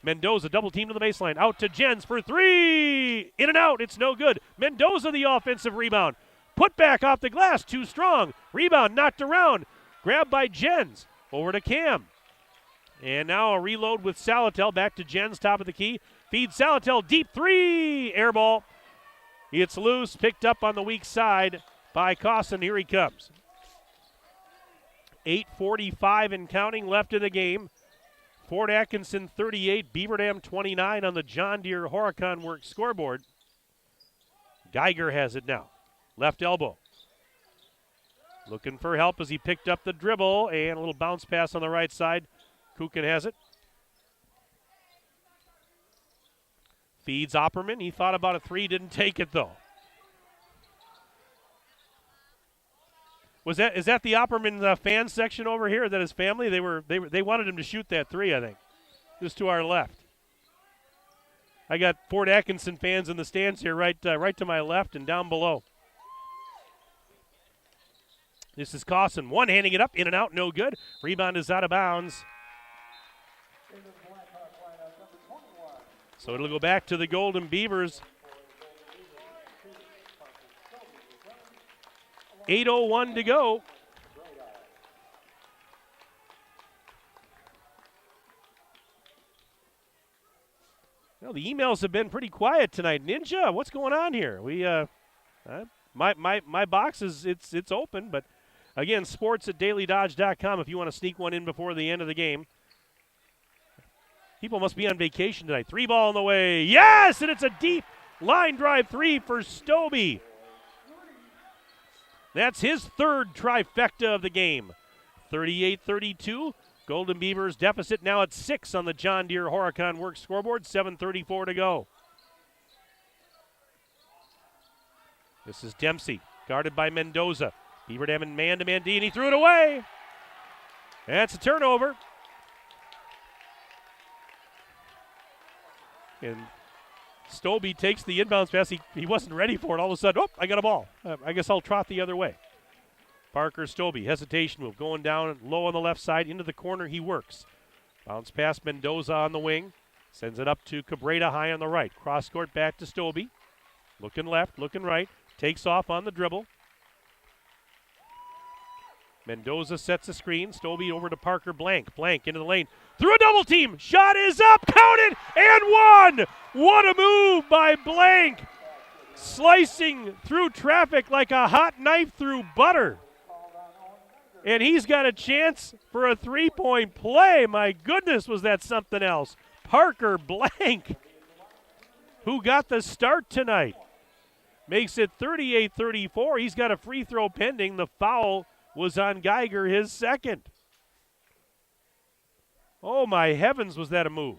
Speaker 2: Mendoza double team to the baseline. Out to Jens for three. In and out. It's no good. Mendoza the offensive rebound. Put back off the glass. Too strong. Rebound knocked around. Grabbed by Jens. Over to Cam. And now a reload with Salatel. Back to Jens, top of the key. Feeds Salatel. Deep three. Air ball. It's loose. Picked up on the weak side by Cosson. Here he comes. 8:45 and counting left in the game. Fort Atkinson 38, Beaver Dam 29 on the John Deere Horicon Works scoreboard. Geiger has it now. Left elbow. Looking for help as he picked up the dribble, and a little bounce pass on the right side. Kukin has it. Feeds Opperman. He thought about a three, didn't take it though. Is that the Opperman fan section over here? Is that his family? They wanted him to shoot that three, I think. Just to our left. I got Fort Atkinson fans in the stands here, right to my left and down below. This is Cosson, one-handing it up, in and out, no good. Rebound is out of bounds. So it'll go back to the Golden Beavers. 8:01 to go. Well, the emails have been pretty quiet tonight. Ninja, what's going on here? My box is it's open, but again, sports@dailydodge.com if you want to sneak one in before the end of the game. People must be on vacation tonight. Three ball on the way. Yes, and it's a deep line drive three for Stobie. That's his third trifecta of the game. 38-32. Golden Beavers deficit now at 6 on the John Deere Horicon Works scoreboard. 7:34 to go. This is Dempsey, guarded by Mendoza. Beaver Dam in man-to-man D, and he threw it away. That's a turnover. And Stobie takes the inbounds pass. He wasn't ready for it. All of a sudden, I got a ball. I guess I'll trot the other way. Parker Stobie, hesitation move, going down low on the left side. Into the corner he works. Bounce past Mendoza on the wing. Sends it up to Cabrera high on the right. Cross court back to Stobie. Looking left, looking right. Takes off on the dribble. Mendoza sets a screen. Stobie over to Parker Blank. Blank into the lane. Through a double team. Shot is up. Counted and one. What a move by Blank. Slicing through traffic like a hot knife through butter. And he's got a chance for a three-point play. My goodness, was that something else. Parker Blank, who got the start tonight, makes it 38-34. He's got a free throw pending. The foul was on Geiger, his second. Oh, my heavens, was that a move.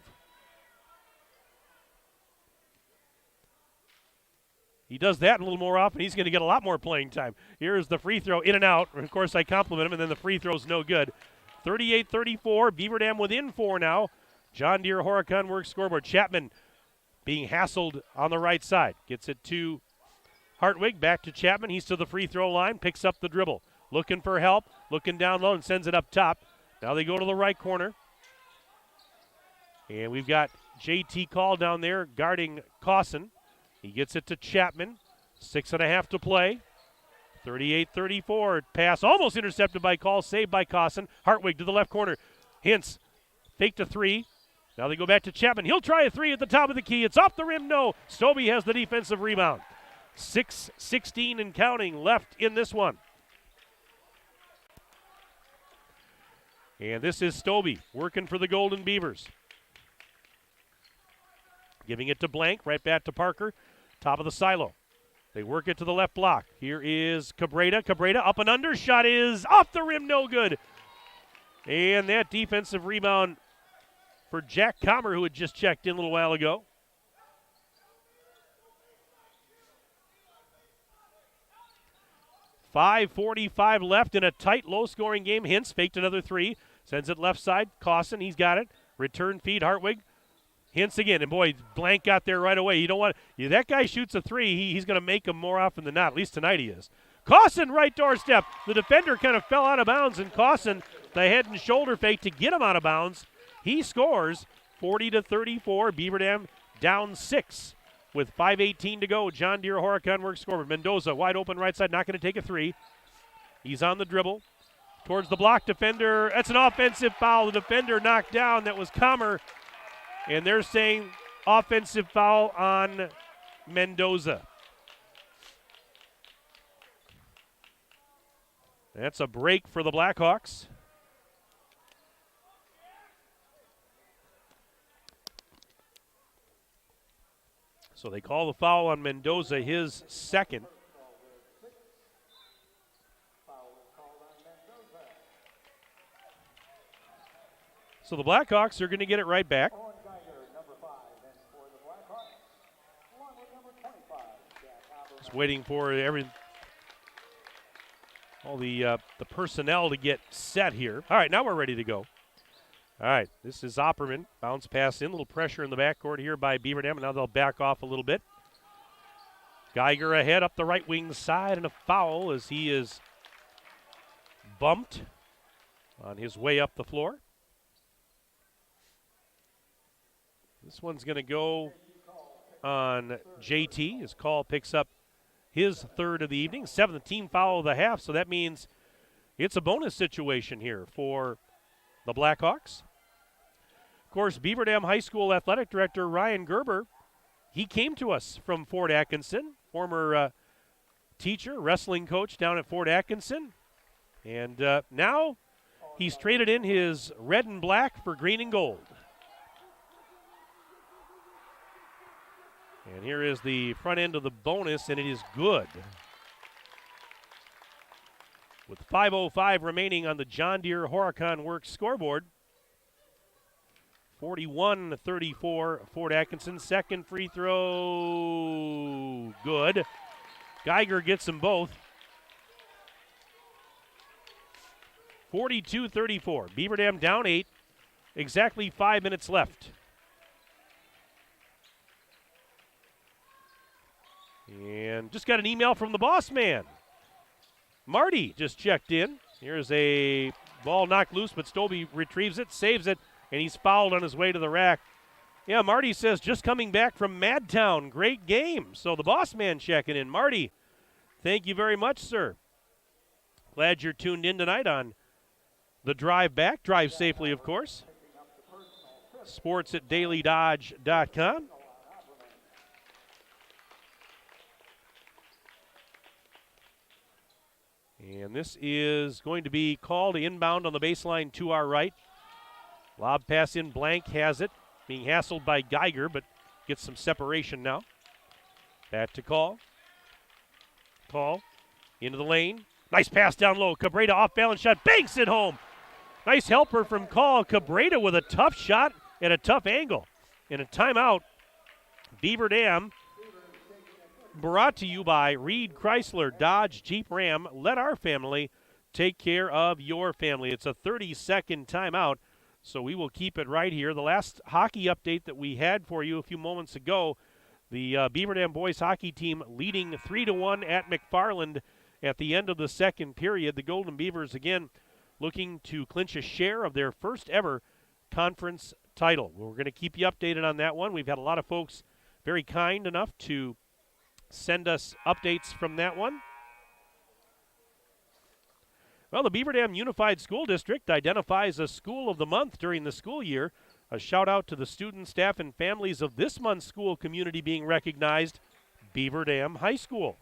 Speaker 2: He does that a little more often. He's going to get a lot more playing time. Here's the free throw, in and out. Of course, I compliment him, and then the free throw's no good. 38-34, Beaver Dam within 4 now. John Deere Horicon Works scoreboard. Chapman being hassled on the right side. Gets it to Hartwig, back to Chapman. He's to the free throw line, picks up the dribble. Looking for help, looking down low, and sends it up top. Now they go to the right corner. And we've got JT Call down there guarding Cawson. He gets it to Chapman. 6.5 to play. 38-34. Pass almost intercepted by Call, saved by Cawson. Hartwig to the left corner. Hintz, fake to three. Now they go back to Chapman. He'll try a three at the top of the key. It's off the rim, no. Stobie has the defensive rebound. 6:16 and counting left in this one. And this is Stobie working for the Golden Beavers. Giving it to Blank, right back to Parker. Top of the silo. They work it to the left block. Here is Cabrera. Cabrera up and under. Shot is off the rim, no good. And that defensive rebound for Jack Comer, who had just checked in a little while ago. .5:45 left in a tight, low-scoring game. Hintz faked another three. Sends it left side. Cawson, he's got it. Return feed, Hartwig. Hintz again, and boy, Blank got there right away. You don't want that guy shoots a three. He's going to make them more often than not. At least tonight he is. Cawson, right doorstep. The defender kind of fell out of bounds, and Cawson, the head and shoulder fake to get him out of bounds. He scores 40-34. Beaver Dam down 6 with 5:18 to go. John Deere Horicon Works scoreboard. Mendoza wide open right side, not going to take a three. He's on the dribble towards the block defender. That's an offensive foul. The defender knocked down. That was Comer. And they're saying offensive foul on Mendoza. That's a break for the Blackhawks. So they call the foul on Mendoza, his second. So the Blackhawks are going to get it right back. Just waiting for all the personnel to get set here. All right, now we're ready to go. All right, this is Opperman. Bounce pass in, little pressure in the backcourt here by Beaver Dam, and now they'll back off a little bit. Geiger ahead up the right wing side, and a foul as he is bumped on his way up the floor. This one's going to go on JT. His call picks up his third of the evening, 7th team foul of the half, so that means it's a bonus situation here for the Blackhawks. Of course, Beaver Dam High School Athletic Director Ryan Gerber, he came to us from Fort Atkinson, former teacher, wrestling coach down at Fort Atkinson, and now he's traded in his red and black for green and gold. And here is the front end of the bonus, and it is good. With 5:05 remaining on the John Deere Horicon Works scoreboard. 41-34, Fort Atkinson. Second free throw, good. Geiger gets them both. 42-34, Beaver Dam down 8. Exactly 5 minutes left. And just got an email from the boss man. Marty just checked in. Here's a ball knocked loose, but Stobie retrieves it, saves it, and he's fouled on his way to the rack. Yeah, Marty says just coming back from Madtown. Great game. So the boss man checking in. Marty, thank you very much, sir. Glad you're tuned in tonight on the drive back. Drive safely, of course. Sports at dailydodge.com. And this is going to be called inbound on the baseline to our right. Lob pass in, Blank has it. Being hassled by Geiger, but gets some separation now. Back to Call. Call into the lane. Nice pass down low. Cabrera off balance shot. Banks it home. Nice helper from Call. Cabrera with a tough shot at a tough angle. And a timeout. Beaver Dam. Brought to you by Reed Chrysler Dodge Jeep Ram. Let our family take care of your family. It's a 30-second timeout, so we will keep it right here. The last hockey update that we had for you a few moments ago, the Beaver Dam boys hockey team leading 3-1 at McFarland at the end of the second period. The Golden Beavers, again, looking to clinch a share of their first ever conference title. We're going to keep you updated on that one. We've had a lot of folks very kind enough to send us updates from that one. Well, the Beaver Dam Unified School District identifies a school of the month during the school year. A shout out to the students, staff, and families of this month's school community being recognized, Beaver Dam High School.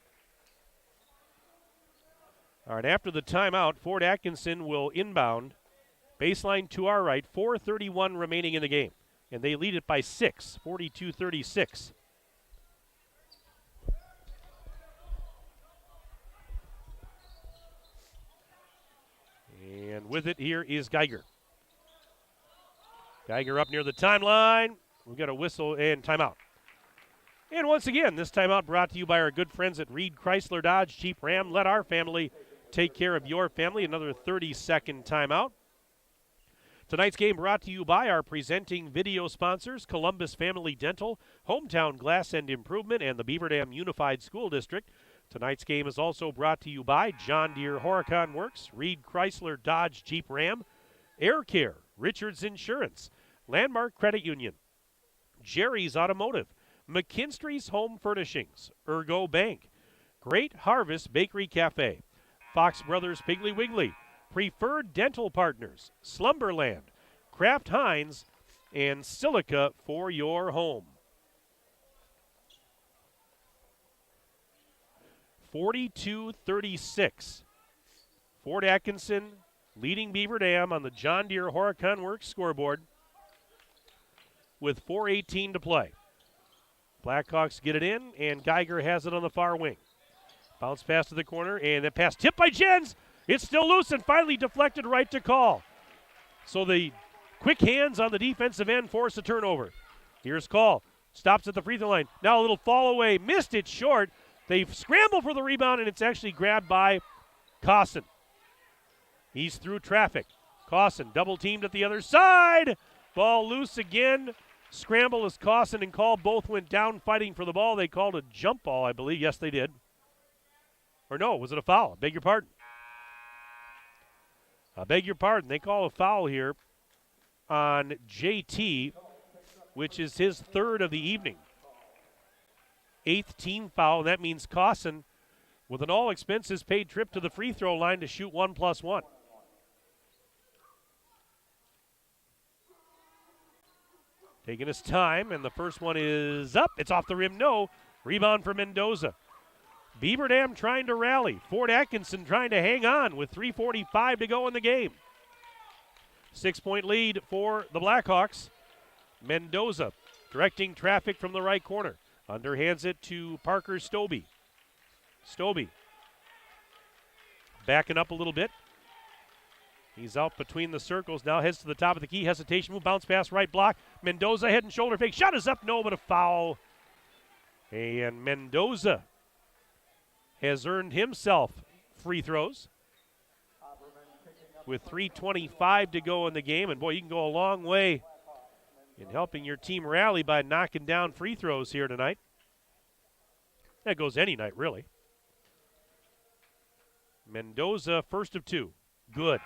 Speaker 2: All right, after the timeout, Fort Atkinson will inbound. Baseline to our right, 4:31 remaining in the game. And they lead it by 6, 42-36. And with it here is Geiger. Geiger up near the timeline. We've got a whistle and timeout. And once again, this timeout brought to you by our good friends at Reed Chrysler Dodge Jeep Ram. Let our family take care of your family. Another 30-second timeout. Tonight's game brought to you by our presenting video sponsors, Columbus Family Dental, Hometown Glass and Improvement, and the Beaver Dam Unified School District. Tonight's game is also brought to you by John Deere Horicon Works, Reed Chrysler Dodge Jeep Ram, Air Care, Richards Insurance, Landmark Credit Union, Jerry's Automotive, McKinstry's Home Furnishings, Ergo Bank, Great Harvest Bakery Cafe, Fox Brothers Piggly Wiggly, Preferred Dental Partners, Slumberland, Kraft Heinz, and Silica for your home. 42-36. Fort Atkinson leading Beaver Dam on the John Deere Horicon Works scoreboard with 4:18 to play. Blackhawks get it in, and Geiger has it on the far wing. Bounce pass to the corner, and that pass tipped by Jens. It's still loose and finally deflected right to Call. So the quick hands on the defensive end force a turnover. Here's Call. Stops at the free throw line. Now a little fall away. Missed it short. They scramble for the rebound, and it's actually grabbed by Cosson. He's through traffic. Cosson double teamed at the other side. Ball loose again. Scramble as Cosson and Call both went down fighting for the ball. They called a jump ball, I believe. Yes, they did. Or no, was it a foul? I beg your pardon. I beg your pardon. They call a foul here on JT, which is his third of the evening. 8th team foul, and that means Cosson with an all-expenses-paid trip to the free throw line to shoot 1+1. Taking his time, and the first one is up. It's off the rim, no. Rebound for Mendoza. Beaver Dam trying to rally. Fort Atkinson trying to hang on with 3:45 to go in the game. 6-point lead for the Blackhawks. Mendoza directing traffic from the right corner. Underhands it to Parker Stobie. Stobie backing up a little bit. He's out between the circles. Now heads to the top of the key. Hesitation move. Bounce pass right block. Mendoza head and shoulder fake. Shot is up. No, but a foul. And Mendoza has earned himself free throws with 3:25 to go in the game. And boy, you can go a long way in helping your team rally by knocking down free throws here tonight. That goes any night, really. Mendoza, first of two. Good.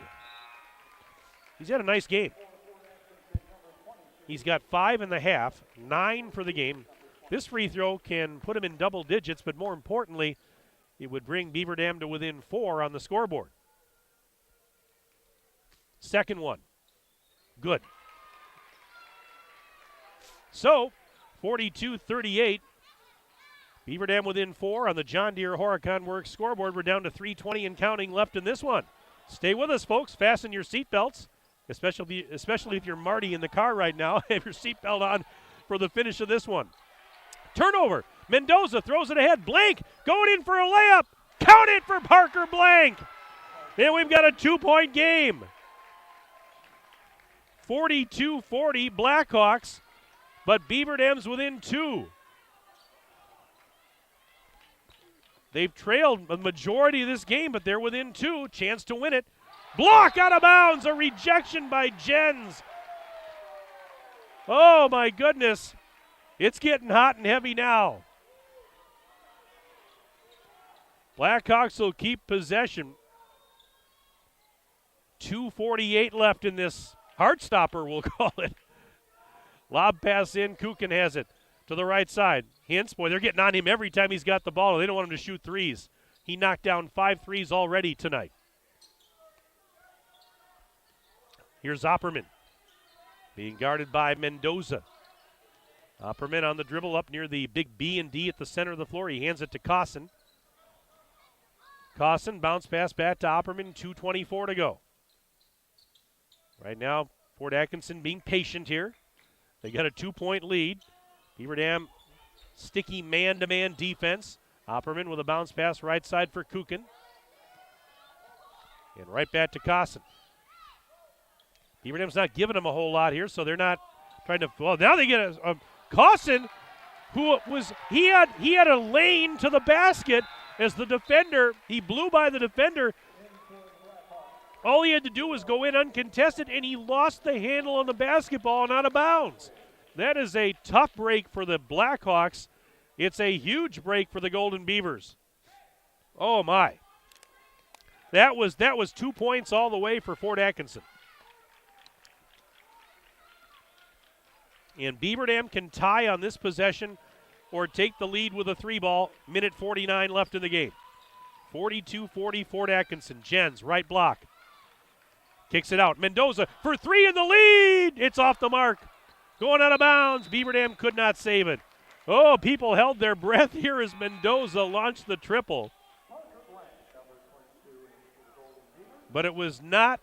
Speaker 2: He's had a nice game. He's got 5.5, 9 for the game. This free throw can put him in double digits, but more importantly, it would bring Beaver Dam to within 4 on the scoreboard. Second one. Good. So, 42-38. Beaver Dam within 4 on the John Deere Horicon Works scoreboard. We're down to 3:20 and counting left in this one. Stay with us, folks. Fasten your seatbelts, especially if you're Marty in the car right now. Have your seatbelt on for the finish of this one. Turnover. Mendoza throws it ahead. Blank going in for a layup. Count it for Parker Blank. And we've got a 2-point game. 42-40 Blackhawks, but Beaver Dam's within 2. They've trailed the majority of this game, but they're within 2. Chance to win it. Block out of bounds. A rejection by Jens. Oh, my goodness. It's getting hot and heavy now. Blackhawks will keep possession. 2:48 left in this Heartstopper, we'll call it. Lob pass in. Kukin has it to the right side. Hintz, boy, they're getting on him every time he's got the ball. They don't want him to shoot threes. He knocked down 5 threes already tonight. Here's Opperman being guarded by Mendoza. Opperman on the dribble up near the big B and D at the center of the floor. He hands it to Cosson. Cosson, bounce pass back to Opperman, 2:24 to go. Right now, Fort Atkinson being patient here. They got a 2-point lead. Beaver Dam, sticky man-to-man defense. Opperman with a bounce pass right side for Kukin. And right back to Cosson. Beaver Dam's not giving them a whole lot here, so they're not trying to. Well, now they get a Cosson, who was he had a lane to the basket as the defender. He blew by the defender. All he had to do was go in uncontested, and he lost the handle on the basketball and out of bounds. That is a tough break for the Blackhawks. It's a huge break for the Golden Beavers. Oh, my. That was 2 points all the way for Fort Atkinson. And Beaver Dam can tie on this possession or take the lead with a 3-ball. Minute 49 left in the game. 42-40 Fort Atkinson. Jens, right block. Kicks it out. Mendoza for 3 in the lead. It's off the mark. Going out of bounds. Beaver Dam could not save it. Oh, people held their breath here as Mendoza launched the triple. But it was not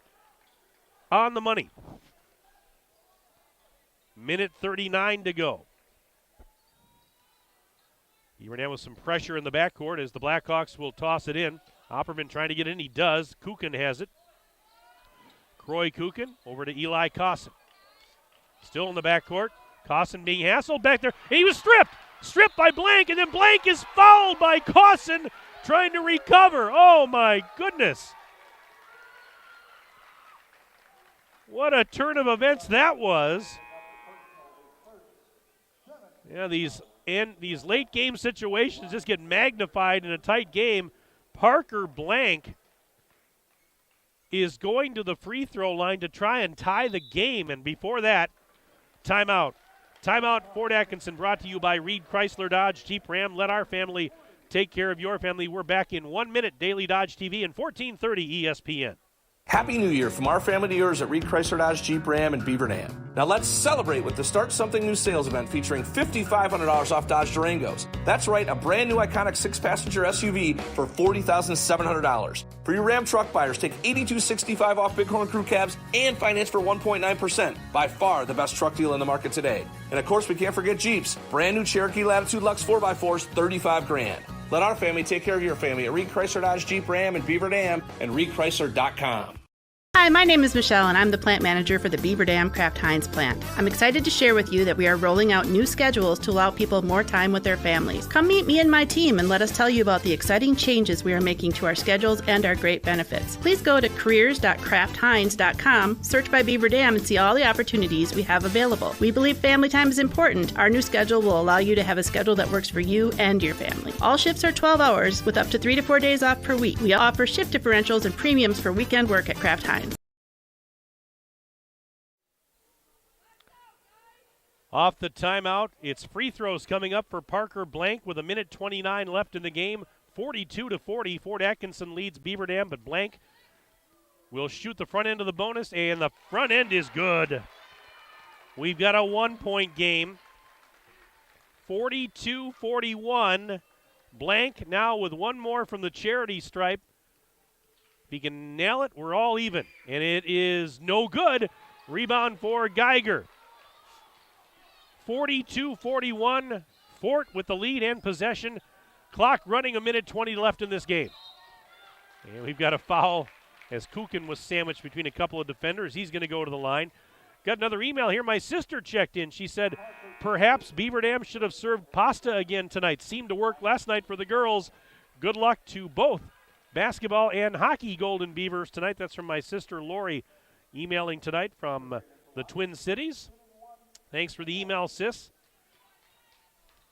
Speaker 2: on the money. Minute 39 to go. Beaver Dam with some pressure in the backcourt as the Blackhawks will toss it in. Opperman trying to get in. He does. Kukin has it. Croy Kukin over to Eli Cosson. Still in the backcourt. Cosson being hassled back there. He was stripped. Stripped by Blank, and then Blank is fouled by Cosson trying to recover. Oh, my goodness. What a turn of events that was. Yeah, these late game situations just get magnified in a tight game. Parker Blank is going to the free throw line to try and tie the game. And before that, timeout. Timeout, Fort Atkinson, brought to you by Reed Chrysler Dodge Jeep Ram. Let our family take care of your family. We're back in 1 minute. Daily Dodge TV and 1430 ESPN.
Speaker 9: Happy New Year from our family to yours at Reed Chrysler Dodge Jeep Ram in Beaver Dam. Now let's celebrate with the Start Something New sales event featuring $5,500 off Dodge Durangos. That's right, a brand new iconic 6-passenger SUV for $40,700. For your Ram truck buyers, take $82.65 off Bighorn Crew cabs and finance for 1.9%. By far the best truck deal in the market today. And of course, we can't forget Jeeps. Brand new Cherokee Latitude Lux 4x4s, $35,000. Let our family take care of your family at Reed Chrysler Dodge Jeep Ram in Beaver Dam and ReedChrysler.com.
Speaker 16: Hi, my name is Michelle, and I'm the plant manager for the Beaver Dam Kraft Heinz plant. I'm excited to share with you that we are rolling out new schedules to allow people more time with their families. Come meet me and my team and let us tell you about the exciting changes we are making to our schedules and our great benefits. Please go to careers.kraftheinz.com, search by Beaver Dam, and see all the opportunities we have available. We believe family time is important. Our new schedule will allow you to have a schedule that works for you and your family. All shifts are 12 hours with up to 3 to 4 days off per week. We offer shift differentials and premiums for weekend work at Kraft Heinz.
Speaker 2: Off the timeout, it's free throws coming up for Parker Blank with a minute 29 left in the game. 42-40, Fort Atkinson leads Beaver Dam, but Blank will shoot the front end of the bonus, and the front end is good. We've got a 1-point game. 42-41, Blank now with one more from the charity stripe. If he can nail it, we're all even. And it is no good. Rebound for Geiger. 42-41. Fort with the lead and possession. Clock running, 1:20 left in this game. And we've got a foul as Kukin was sandwiched between a couple of defenders. He's going to go to the line. Got another email here. My sister checked in. She said, perhaps Beaver Dam should have served pasta again tonight. Seemed to work last night for the girls. Good luck to both basketball and hockey Golden Beavers tonight. That's from my sister Lori emailing tonight from the Twin Cities. Thanks for the email, sis.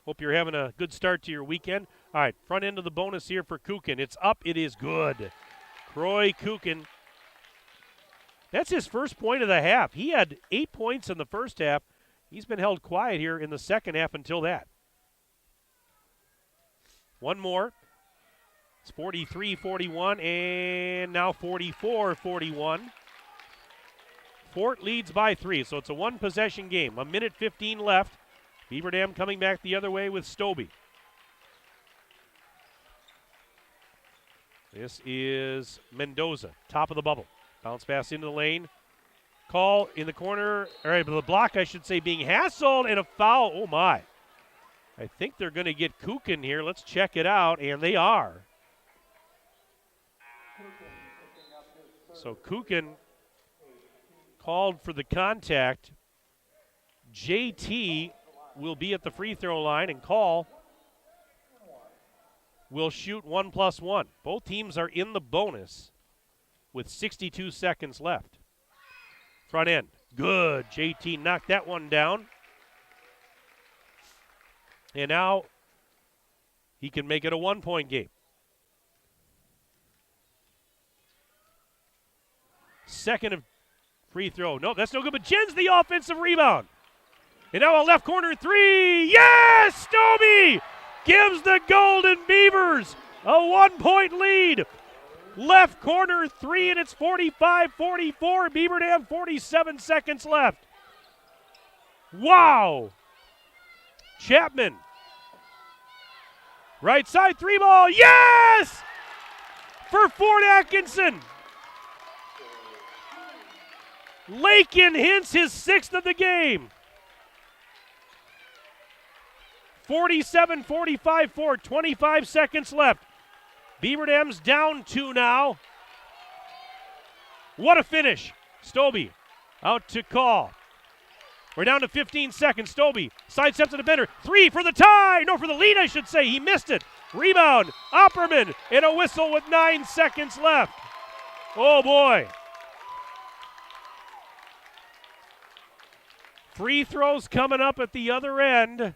Speaker 2: Hope you're having a good start to your weekend. All right, front end of the bonus here for Kukin. It's up. It is good. Croy Kukin. That's his first point of the half. He had 8 points in the first half. He's been held quiet here in the second half until that. One more. It's 43-41 and now 44-41. Fort leads by 3, so it's a one-possession game. 1:15 left. Beaver Dam coming back the other way with Stobie. This is Mendoza, top of the bubble. Bounce pass into the lane. Call in the corner, or the block, I should say, being hassled, and a foul. Oh, my. I think they're going to get Kukin here. Let's check it out, and they are. So Kukin called for the contact. JT will be at the free throw line, and Call will shoot 1+1. Both teams are in the bonus with 62 seconds left. Front end, good. JT knocked that one down. And now he can make it a 1-point game. Second of free throw. No, that's no good, but Jen's the offensive rebound. And now a left corner three. Yes! Stobie gives the Golden Beavers a 1-point lead. Left corner three, and it's 45-44. Beaver Dam, 47 seconds left. Wow! Chapman. Right side three ball. Yes! For Fort Atkinson. Lakin Hintz his 6th of the game. 47-45 Fort, 25 seconds left. Beaver Dam's down 2 now. What a finish. Stobie out to Call. We're down to 15 seconds. Stobie sidesteps the defender. 3 for the tie. No, for the lead, I should say. He missed it. Rebound. Opperman and a whistle with 9 seconds left. Oh, boy. Free throws coming up at the other end.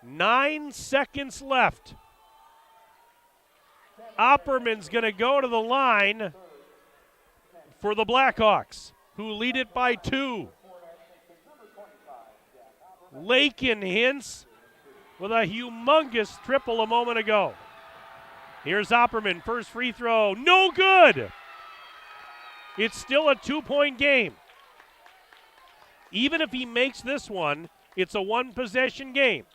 Speaker 2: 9 seconds left. Opperman's going to go to the line for the Blackhawks, who lead it by 2. Lakin Hintz with a humongous triple a moment ago. Here's Opperman, first free throw, no good. It's still a 2-point game. Even if he makes this one, it's a one-possession game.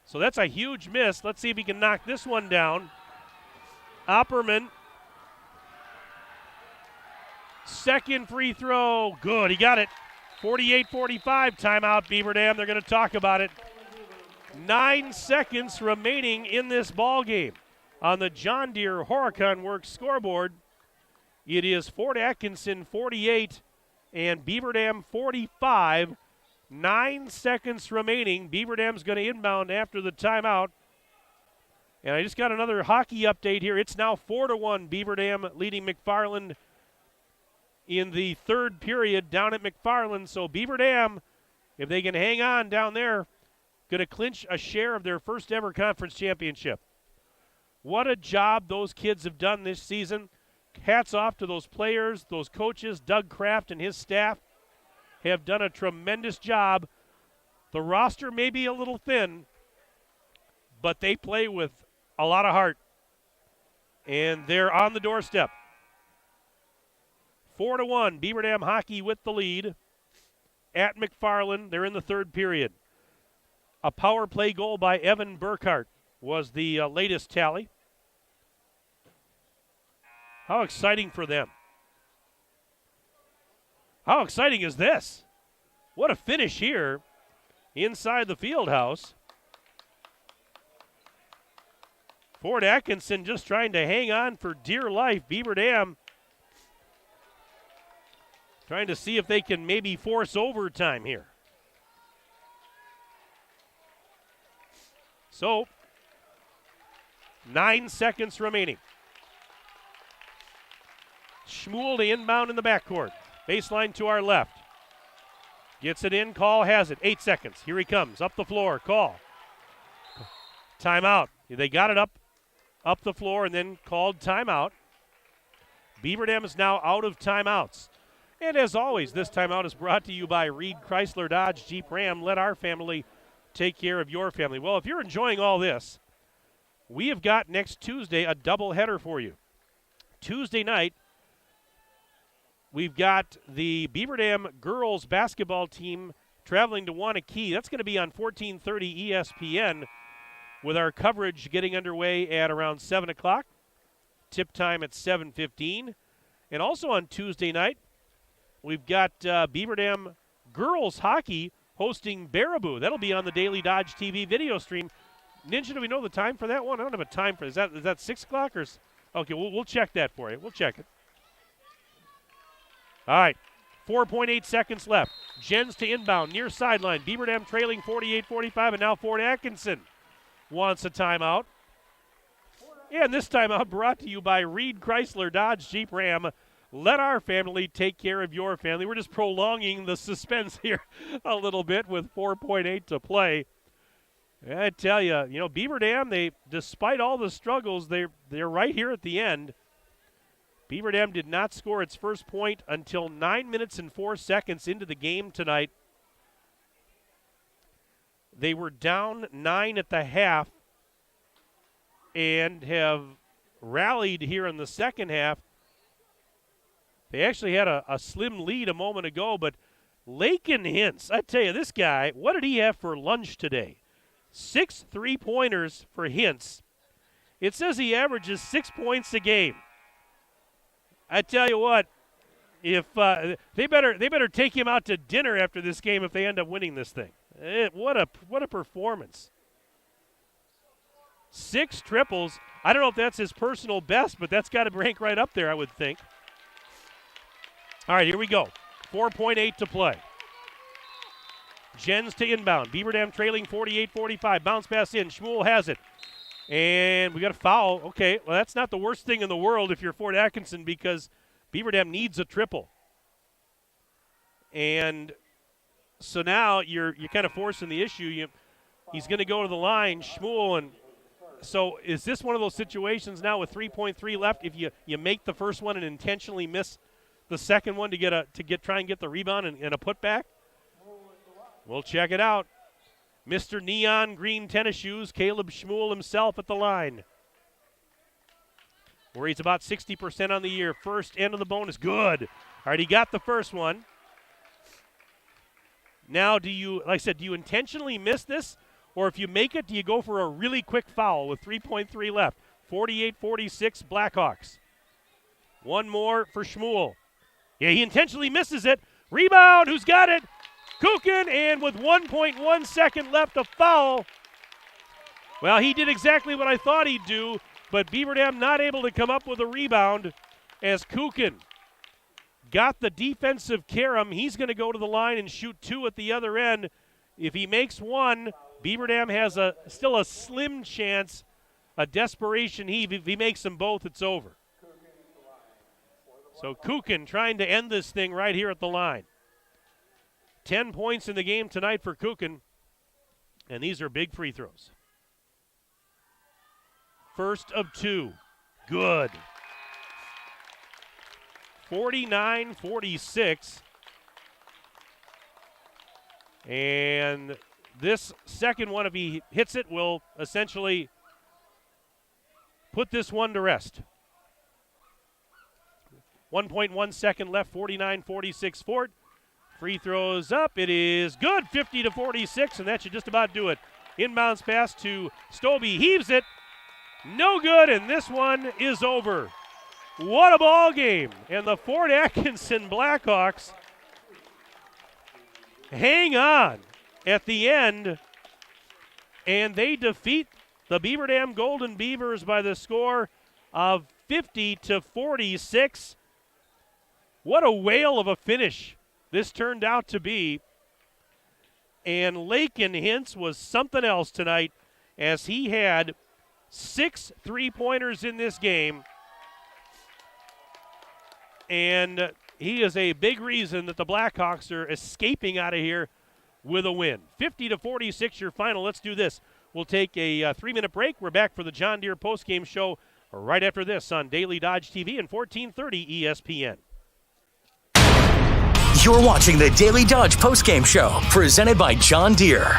Speaker 2: So that's a huge miss. Let's see if he can knock this one down. Opperman, second free throw, good, he got it. 48-45, timeout Beaver Dam. They're going to talk about it. 9 seconds remaining in this ball game. On the John Deere Horicon Works scoreboard, it is Fort Atkinson 48 and Beaver Dam 45. 9 seconds remaining. Beaver Dam's going to inbound after the timeout. And I just got another hockey update here. It's now 4-1. Beaver Dam leading McFarland in the third period down at McFarland. So Beaver Dam, if they can hang on down there, going to clinch a share of their first ever conference championship. What a job those kids have done this season. Hats off to those players, those coaches. Doug Kraft and his staff have done a tremendous job. The roster may be a little thin, but they play with a lot of heart. And they're on the doorstep. 4-1, Beaver Dam hockey with the lead at McFarland. They're in the third period. A power play goal by Evan Burkhart was the latest tally. How exciting for them. How exciting is this? What a finish here inside the field house. Fort Atkinson just trying to hang on for dear life. Beaver Dam trying to see if they can maybe force overtime here. So, 9 seconds remaining. Schmuel to inbound in the backcourt. Baseline to our left. Gets it in, Call has it. 8 seconds. Here he comes, up the floor, Call. Timeout. They got it up the floor and then called timeout. Beaver Dam is now out of timeouts. And as always, this timeout is brought to you by Reed Chrysler Dodge Jeep Ram. Let our family take care of your family. Well, if you're enjoying all this, we have got next Tuesday a doubleheader for you. Tuesday night, we've got the Beaver Dam girls basketball team traveling to Wanakee. That's going to be on 1430 ESPN with our coverage getting underway at around 7 o'clock. Tip time at 7:15. And also on Tuesday night, we've got Beaver Dam girls hockey hosting Baraboo. That'll be on the Daily Dodge TV video stream. Ninja, do we know the time for that one? I don't have a time for it. Is that 6 o'clock? Okay, we'll check that for you. We'll check it. All right, 4.8 seconds left. Jens to inbound, near sideline. Beaver Dam trailing 48-45, and now Fort Atkinson wants a timeout. And this timeout brought to you by Reed Chrysler Dodge Jeep Ram. Let our family take care of your family. We're just prolonging the suspense here a little bit with 4.8 to play. I tell you, Beaver Dam, despite all the struggles, they're right here at the end. Beaver Dam did not score its first point until 9 minutes and 4 seconds into the game tonight. They were down 9 at the half and have rallied here in the second half. They actually had a slim lead a moment ago, but Lakin Hintz, I tell you, this guy, what did he have for lunch today? 6 3-pointers for Hintz. It says he averages 6 points a game. I tell you what, if they better take him out to dinner after this game if they end up winning this thing. What a performance. 6 triples. I don't know if that's his personal best, but that's got to rank right up there, I would think. All right, here we go. 4.8 to play. Jens to inbound. Beaver Dam trailing 48-45. Bounce pass in. Schmuel has it. And we got a foul. Okay, well, that's not the worst thing in the world if you're Fort Atkinson because Beaver Dam needs a triple. And so now you're kind of forcing the issue. He's going to go to the line, Schmuel, and so is this one of those situations now with 3.3 left? If you make the first one and intentionally miss the second one to try and get the rebound and a putback? We'll check it out. Mr. Neon Green Tennis Shoes, Caleb Schmuel himself at the line. Where he's about 60% on the year. First end of the bonus, good. All right, he got the first one. Now do you intentionally miss this? Or if you make it, do you go for a really quick foul with 3.3 left? 48-46 Blackhawks. One more for Schmuel. Yeah, he intentionally misses it. Rebound, who's got it? Kukin, and with 1.1 second left, a foul. Well, he did exactly what I thought he'd do, but Beaver Dam not able to come up with a rebound as Kukin got the defensive carom. He's going to go to the line and shoot 2 at the other end. If he makes 1, Beaver Dam has still a slim chance, a desperation heave. If he makes them both, it's over. So Kukin trying to end this thing right here at the line. 10 points in the game tonight for Kukin, and these are big free throws. First of 2. Good. 49-46. And this second one, if he hits it, will essentially put this one to rest. 1.1 second left, 49-46 Fort. Free throws up. It is good, 50-46, and that should just about do it Inbounds pass to Stobie, heaves it. No good, and this one is over. What a ball game. And the Fort Atkinson Blackhawks hang on at the end, and they defeat the Beaver Dam Golden Beavers by the score of 50-46. What a whale of a finish this turned out to be. And Lakin Hintz was something else tonight, as he had 6 3-pointers in this game. And he is a big reason that the Blackhawks are escaping out of here with a win. 50-46 your final. Let's do this. We'll take a 3-minute break. We're back for the John Deere postgame show right after this on Daily Dodge TV and 1430 ESPN.
Speaker 1: You're watching the Daily Dodge postgame show presented by John Deere.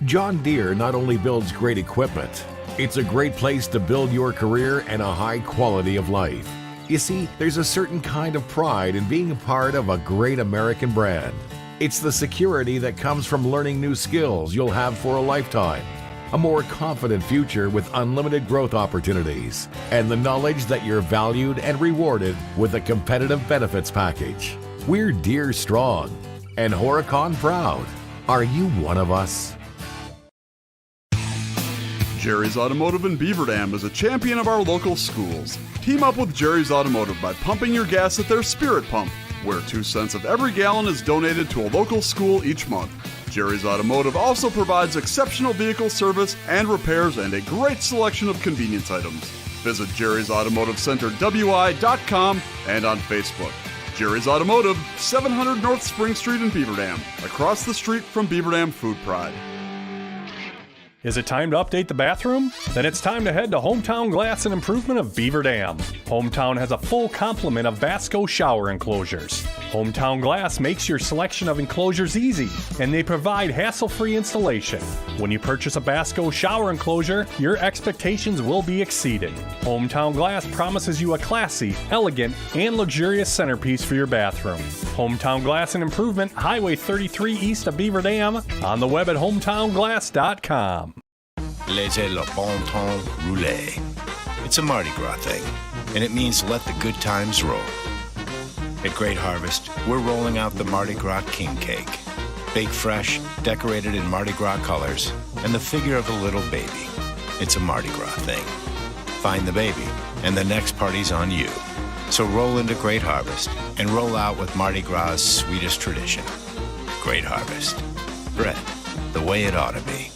Speaker 7: John Deere not only builds great equipment, it's a great place to build your career and a high quality of life. You see, there's a certain kind of pride in being a part of a great American brand. It's the security that comes from learning new skills you'll have for a lifetime, a more confident future with unlimited growth opportunities, and the knowledge that you're valued and rewarded with a competitive benefits package. We're Deere strong and Horicon proud. Are you one of us?
Speaker 17: Jerry's Automotive in Beaver Dam is a champion of our local schools. Team up with Jerry's Automotive by pumping your gas at their Spirit Pump, where 2 cents of every gallon is donated to a local school each month. Jerry's Automotive also provides exceptional vehicle service and repairs and a great selection of convenience items. Visit Jerry's Automotive Center WI.com and on Facebook. Jerry's Automotive, 700 North Spring Street in Beaver Dam, across the street from Beaver Dam Food Pride.
Speaker 18: Is it time to update the bathroom? Then it's time to head to Hometown Glass and Improvement of Beaver Dam. Hometown has a full complement of Vasco shower enclosures. Hometown Glass makes your selection of enclosures easy, and they provide hassle-free installation. When you purchase a Vasco shower enclosure, your expectations will be exceeded. Hometown Glass promises you a classy, elegant, and luxurious centerpiece for your bathroom. Hometown Glass and Improvement, Highway 33 east of Beaver Dam, on the web at hometownglass.com.
Speaker 19: Laissez le bon temps rouler. It's a Mardi Gras thing, and it means let the good times roll. At Great Harvest, we're rolling out the Mardi Gras King Cake. Baked fresh, decorated in Mardi Gras colors, and the figure of a little baby. It's a Mardi Gras thing. Find the baby, and the next party's on you. So roll into Great Harvest, and roll out with Mardi Gras' sweetest tradition. Great Harvest. Bread, the way it ought to be.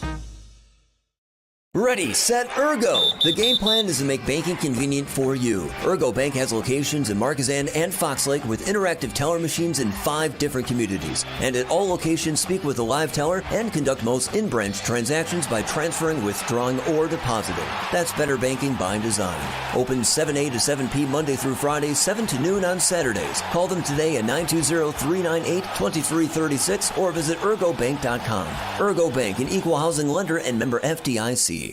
Speaker 12: Ready, set, Ergo! The game plan is to make banking convenient for you. Ergo Bank has locations in Marquezan and Fox Lake with interactive teller machines in 5 different communities. And at all locations, speak with a live teller and conduct most in-branch transactions by transferring, withdrawing, or depositing. That's better banking by design. Open 7 a to 7 p Monday through Friday, 7 to noon on Saturdays. Call them today at 920-398-2336 or visit ergobank.com. Ergo Bank, an equal housing lender and member FDIC.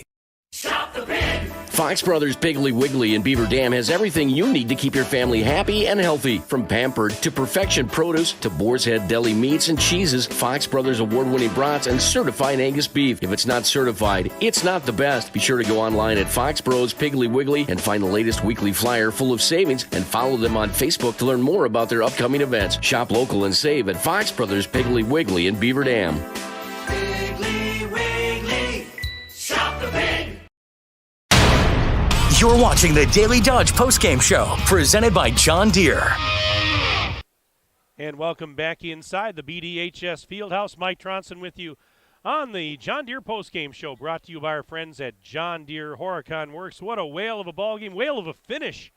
Speaker 21: Shop the Pig!
Speaker 20: Fox Brothers Piggly Wiggly in Beaver Dam has everything you need to keep your family happy and healthy. From Pampered to Perfection Produce to Boar's Head Deli Meats and Cheeses, Fox Brothers award-winning brats, and certified Angus beef. If it's not certified, it's not the best. Be sure to go online at Fox Bros Piggly Wiggly and find the latest weekly flyer full of savings, and follow them on Facebook to learn more about their upcoming events. Shop local and save at Fox Brothers Piggly Wiggly in Beaver Dam.
Speaker 21: Piggly Wiggly! Shop the Pig!
Speaker 1: You're watching the Daily Dodge postgame show presented by John Deere.
Speaker 2: And welcome back inside the BDHS Fieldhouse. Mike Tronson with you on the John Deere postgame show, brought to you by our friends at John Deere Horicon Works. What a whale of a ball game, whale of a finish.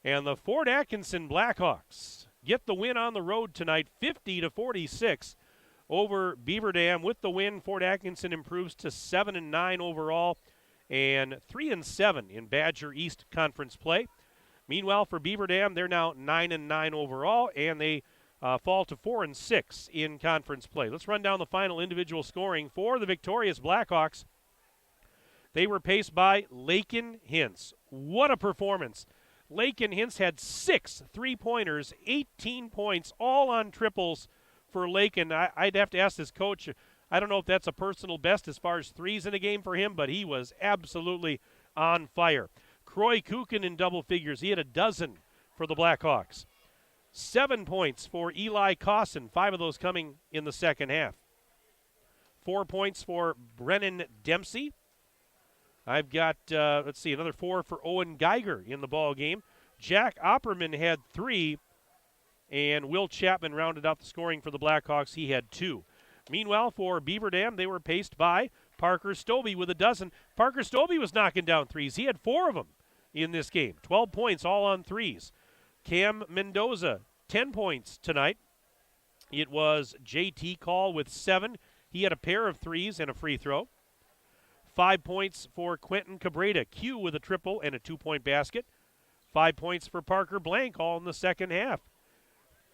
Speaker 2: And the Fort Atkinson Blackhawks get the win on the road tonight, 50-46 over Beaver Dam. With the win, Fort Atkinson improves to 7-9 overall and 3-7 in Badger East Conference play. Meanwhile, for Beaver Dam, they're now 9-9 overall, and they fall to 4-6 in conference play. Let's run down the final individual scoring for the victorious Blackhawks. They were paced by Lakin Hintz. What a performance. Lakin Hintz had 6 3-pointers, 18 points, all on triples for Lakin. I'd have to ask this coach, I don't know if that's a personal best as far as threes in a game for him, but he was absolutely on fire. Croy Kukin in double figures. He had a dozen for the Blackhawks. 7 points for Eli Cosson, 5 of those coming in the second half. 4 points for Brennan Dempsey. I've got, another 4 for Owen Geiger in the ball game. Jack Opperman had 3, and Will Chapman rounded out the scoring for the Blackhawks. He had 2. Meanwhile, for Beaver Dam, they were paced by Parker Stobie with a dozen. Parker Stobie was knocking down threes. He had 4 of them in this game. 12 points, all on threes. Cam Mendoza, 10 points tonight. It was JT Call with 7. He had a pair of threes and a free throw. 5 points for Quentin Cabrera. Q with a triple and a 2-point basket. 5 points for Parker Blank, all in the second half.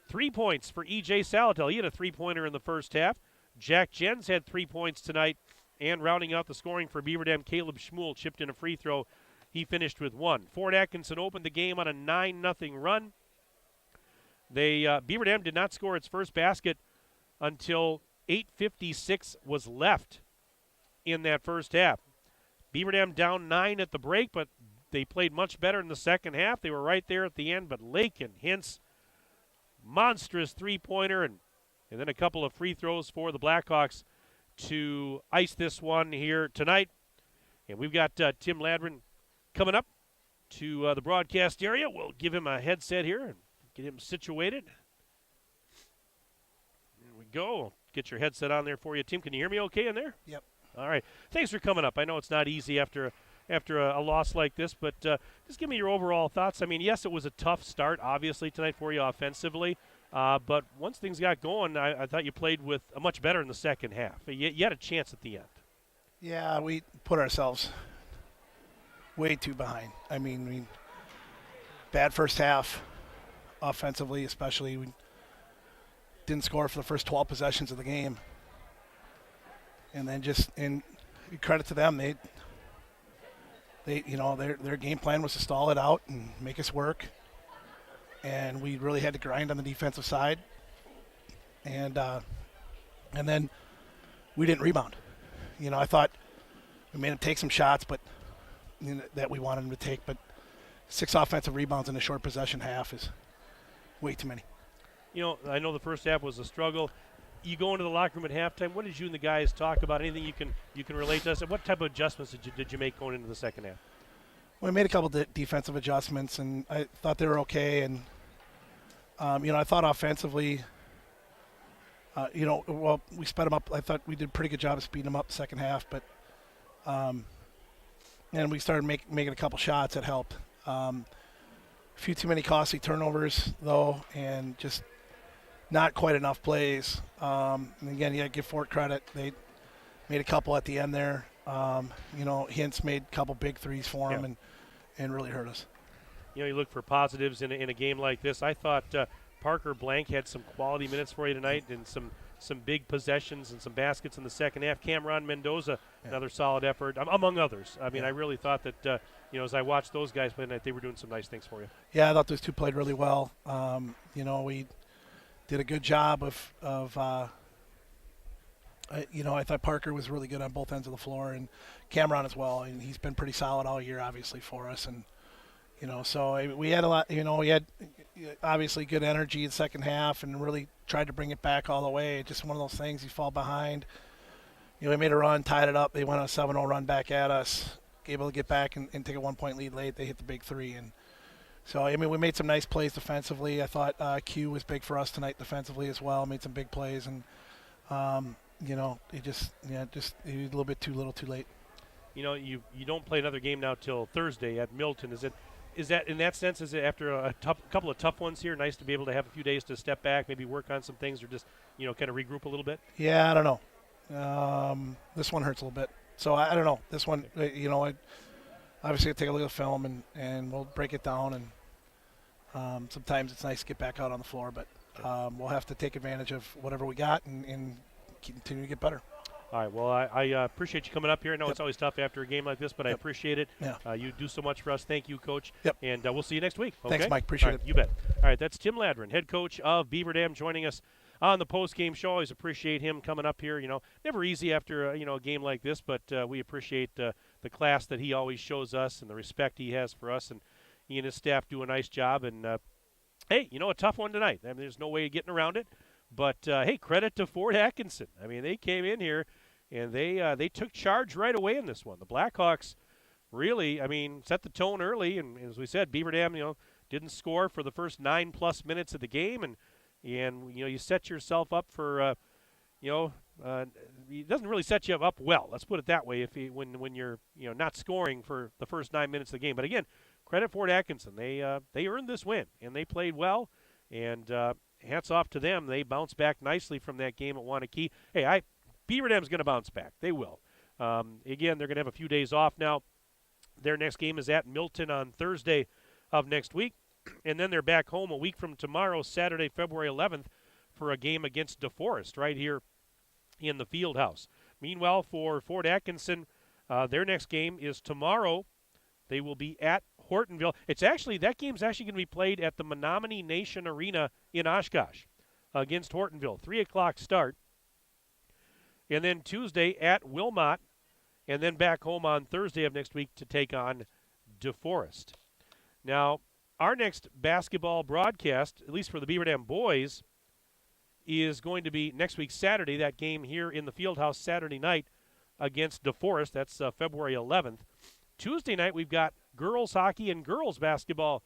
Speaker 2: 3 points for E.J. Salatel. He had a 3-pointer in the first half. Jack Jens had 3 points tonight. And rounding out the scoring for Beaver Dam, Caleb Schmuel chipped in a free throw. He finished with 1. Fort Atkinson opened the game on a 9-0 run. Beaver Dam did not score its first basket until 8:56 was left in that first half. Beaver Dam down 9 at the break, but they played much better in the second half. They were right there at the end, but Lakin Hintz, monstrous three-pointer, and then a couple of free throws for the Blackhawks to ice this one here tonight. And we've got Tim Ladron coming up to the broadcast area. We'll give him a headset here and get him situated. There we go. Get your headset on there for you. Tim, can you hear me okay in there?
Speaker 8: Yep.
Speaker 2: All right. Thanks for coming up. I know it's not easy after a loss like this, but just give me your overall thoughts. I mean, yes, it was a tough start, obviously, tonight for you offensively. But once things got going, I thought you played with a much better in the second half. You had a chance at the end.
Speaker 8: Yeah, we put ourselves way too behind. I mean, bad first half, offensively especially. We didn't score for the first 12 possessions of the game. And then and credit to them, they their game plan was to stall it out and make us work. And we really had to grind on the defensive side. And then we didn't rebound. I thought we made them take some shots, but that we wanted them to take. But 6 offensive rebounds in a short possession half is way too many.
Speaker 2: I know the first half was a struggle. You go into the locker room at halftime. What did you and the guys talk about? Anything you can relate to us? And what type of adjustments did you make going into the second half?
Speaker 8: Well, we made a couple defensive adjustments, and I thought they were okay. And I thought offensively, we sped them up. I thought we did a pretty good job of speeding them up the second half, but and we started making a couple shots that helped. A few too many costly turnovers, though, and just not quite enough plays. And again, you got to give Fort credit. They made a couple at the end there. Hintz made a couple big threes for him and really hurt us.
Speaker 2: You look for positives in a game like this. I thought Parker Blank had some quality minutes for you tonight and some big possessions and some baskets in the second half. Cameron Mendoza, another solid effort, among others. I mean, I really thought that, as I watched those guys play tonight, they were doing some nice things for you.
Speaker 8: Yeah, I thought those two played really well. We did a good job of I thought Parker was really good on both ends of the floor, and Cameron as well. And he's been pretty solid all year, obviously, for us. And so we had a lot. We had obviously good energy in the second half, and really tried to bring it back all the way. Just one of those things, you fall behind. We made a run, tied it up. They went on a 7-0 run back at us, able to get back and take a 1-point lead late. They hit the big 3, and so we made some nice plays defensively. I thought Q was big for us tonight defensively as well. Made some big plays, and he was a little bit too little, too late.
Speaker 2: You don't play another game now till Thursday at Milton. Is that in that sense? Is it after a couple of tough ones here? Nice to be able to have a few days to step back, maybe work on some things, or just kind of regroup a little bit.
Speaker 8: Yeah, I don't know. This one hurts a little bit, so I don't know. This one, obviously, I'll take a look at the film and we'll break it down. And sometimes it's nice to get back out on the floor, but we'll have to take advantage of whatever we got and continue to get better.
Speaker 2: All right. Well, I appreciate you coming up here. I know it's always tough after a game like this, but I appreciate it.
Speaker 8: Yeah.
Speaker 2: You do so much for us. Thank you, Coach.
Speaker 8: Yep.
Speaker 2: And we'll see you next week. Okay?
Speaker 8: Thanks, Mike. Appreciate it.
Speaker 2: You bet. All right. That's Tim Ladron, head coach of Beaver Dam, joining us on the post-game show. Always appreciate him coming up here. Never easy after a game like this, but we appreciate the class that he always shows us and the respect he has for us. And he and his staff do a nice job. And hey, a tough one tonight. I mean, there's no way of getting around it. But hey, credit to Fort Atkinson. I mean, they came in here and they took charge right away in this one. The Blackhawks really, set the tone early. And as we said, Beaver Dam, didn't score for the first 9+ minutes of the game, and you set yourself up for it doesn't really set you up well. Let's put it that way. When you're not scoring for the first 9 minutes of the game, but again, credit Fort Atkinson. They earned this win and they played well, and hats off to them. They bounced back nicely from that game at Wanakee. Hey, Beaver Dam's going to bounce back. They will. Again, they're going to have a few days off now. Their next game is at Milton on Thursday of next week, and then they're back home a week from tomorrow, Saturday, February 11th, for a game against DeForest right here in the field house. Meanwhile, for Fort Atkinson, their next game is tomorrow. They will be at Hortonville. That game's actually going to be played at the Menominee Nation Arena in Oshkosh against Hortonville. 3 o'clock start. And then Tuesday at Wilmot, and then back home on Thursday of next week to take on DeForest. Now, our next basketball broadcast, at least for the Beaver Dam boys, is going to be next week Saturday. That game here in the Fieldhouse Saturday night against DeForest. That's February 11th. Tuesday night we've got girls hockey and girls basketball.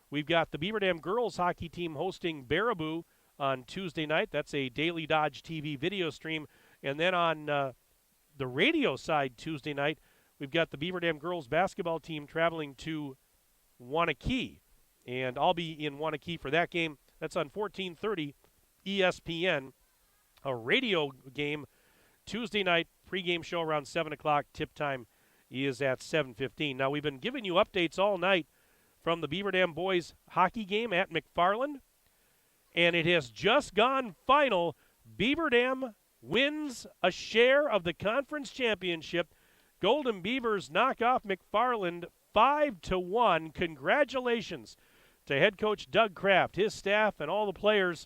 Speaker 2: We've got the Beaver Dam girls hockey team hosting Baraboo on Tuesday night. That's a Daily Dodge TV video stream. And then on the radio side Tuesday night, we've got the Beaver Dam girls basketball team traveling to Wanakee. And I'll be in Wanakee for that game. That's on 1430 ESPN. A radio game Tuesday night, pregame show around 7 o'clock. Tip time is at 7:15. Now, we've been giving you updates all night from the Beaver Dam boys hockey game at McFarland. And it has just gone final. Beaver Dam wins a share of the conference championship. Golden Beavers knock off McFarland 5-1. Congratulations to head coach Doug Kraft, his staff, and all the players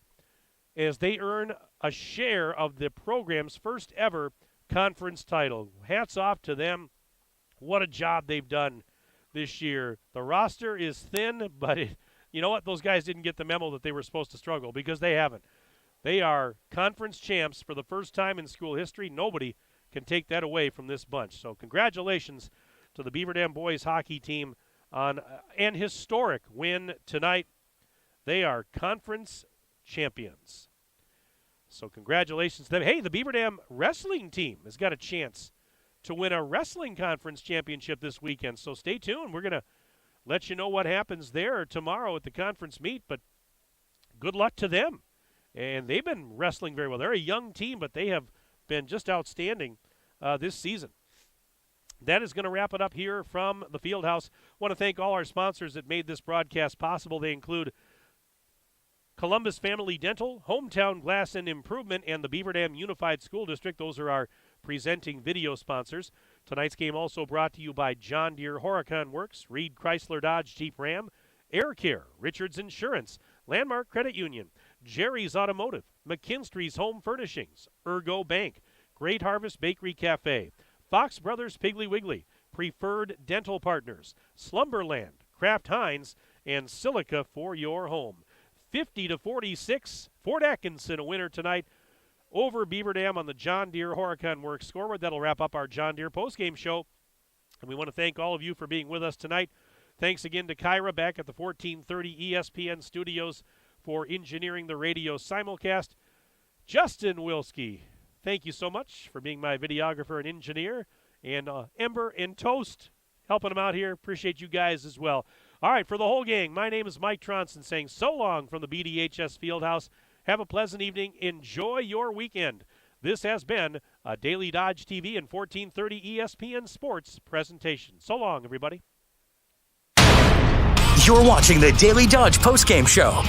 Speaker 2: as they earn a share of the program's first ever conference title. Hats off to them. What a job they've done this year. The roster is thin, but you know what? Those guys didn't get the memo that they were supposed to struggle, because they haven't. They are conference champs for the first time in school history. Nobody can take that away from this bunch. So congratulations to the Beaver Dam boys hockey team on an historic win tonight. They are conference champions. So congratulations to them. Hey, the Beaver Dam wrestling team has got a chance to win a wrestling conference championship this weekend. So stay tuned. We're going to let you know what happens there tomorrow at the conference meet, but good luck to them. And they've been wrestling very well. They're a young team, but they have been just outstanding this season. That is going to wrap it up here from the Fieldhouse. I want to thank all our sponsors that made this broadcast possible. They include Columbus Family Dental, Hometown Glass and Improvement, and the Beaver Dam Unified School District. Those are our presenting video sponsors. Tonight's game also brought to you by John Deere Horicon Works, Reed Chrysler Dodge Jeep Ram, Air Care, Richards Insurance, Landmark Credit Union, Jerry's Automotive, McKinstry's Home Furnishings, Ergo Bank, Great Harvest Bakery Cafe, Fox Brothers Piggly Wiggly, Preferred Dental Partners, Slumberland, Kraft Heinz, and Silica for your home. 50-46, Fort Atkinson a winner tonight over Beaver Dam on the John Deere Horicon Works scoreboard. That'll wrap up our John Deere postgame show. And we want to thank all of you for being with us tonight. Thanks again to Kyra back at the 1430 ESPN studios for engineering the radio simulcast. Justin Wilski, thank you so much for being my videographer and engineer. And Ember and Toast helping them out here. Appreciate you guys as well. All right, for the whole gang, my name is Mike Tronson saying so long from the BDHS Fieldhouse. Have a pleasant evening. Enjoy your weekend. This has been a Daily Dodge TV and 1430 ESPN Sports presentation. So long, everybody.
Speaker 1: You're watching the Daily Dodge postgame show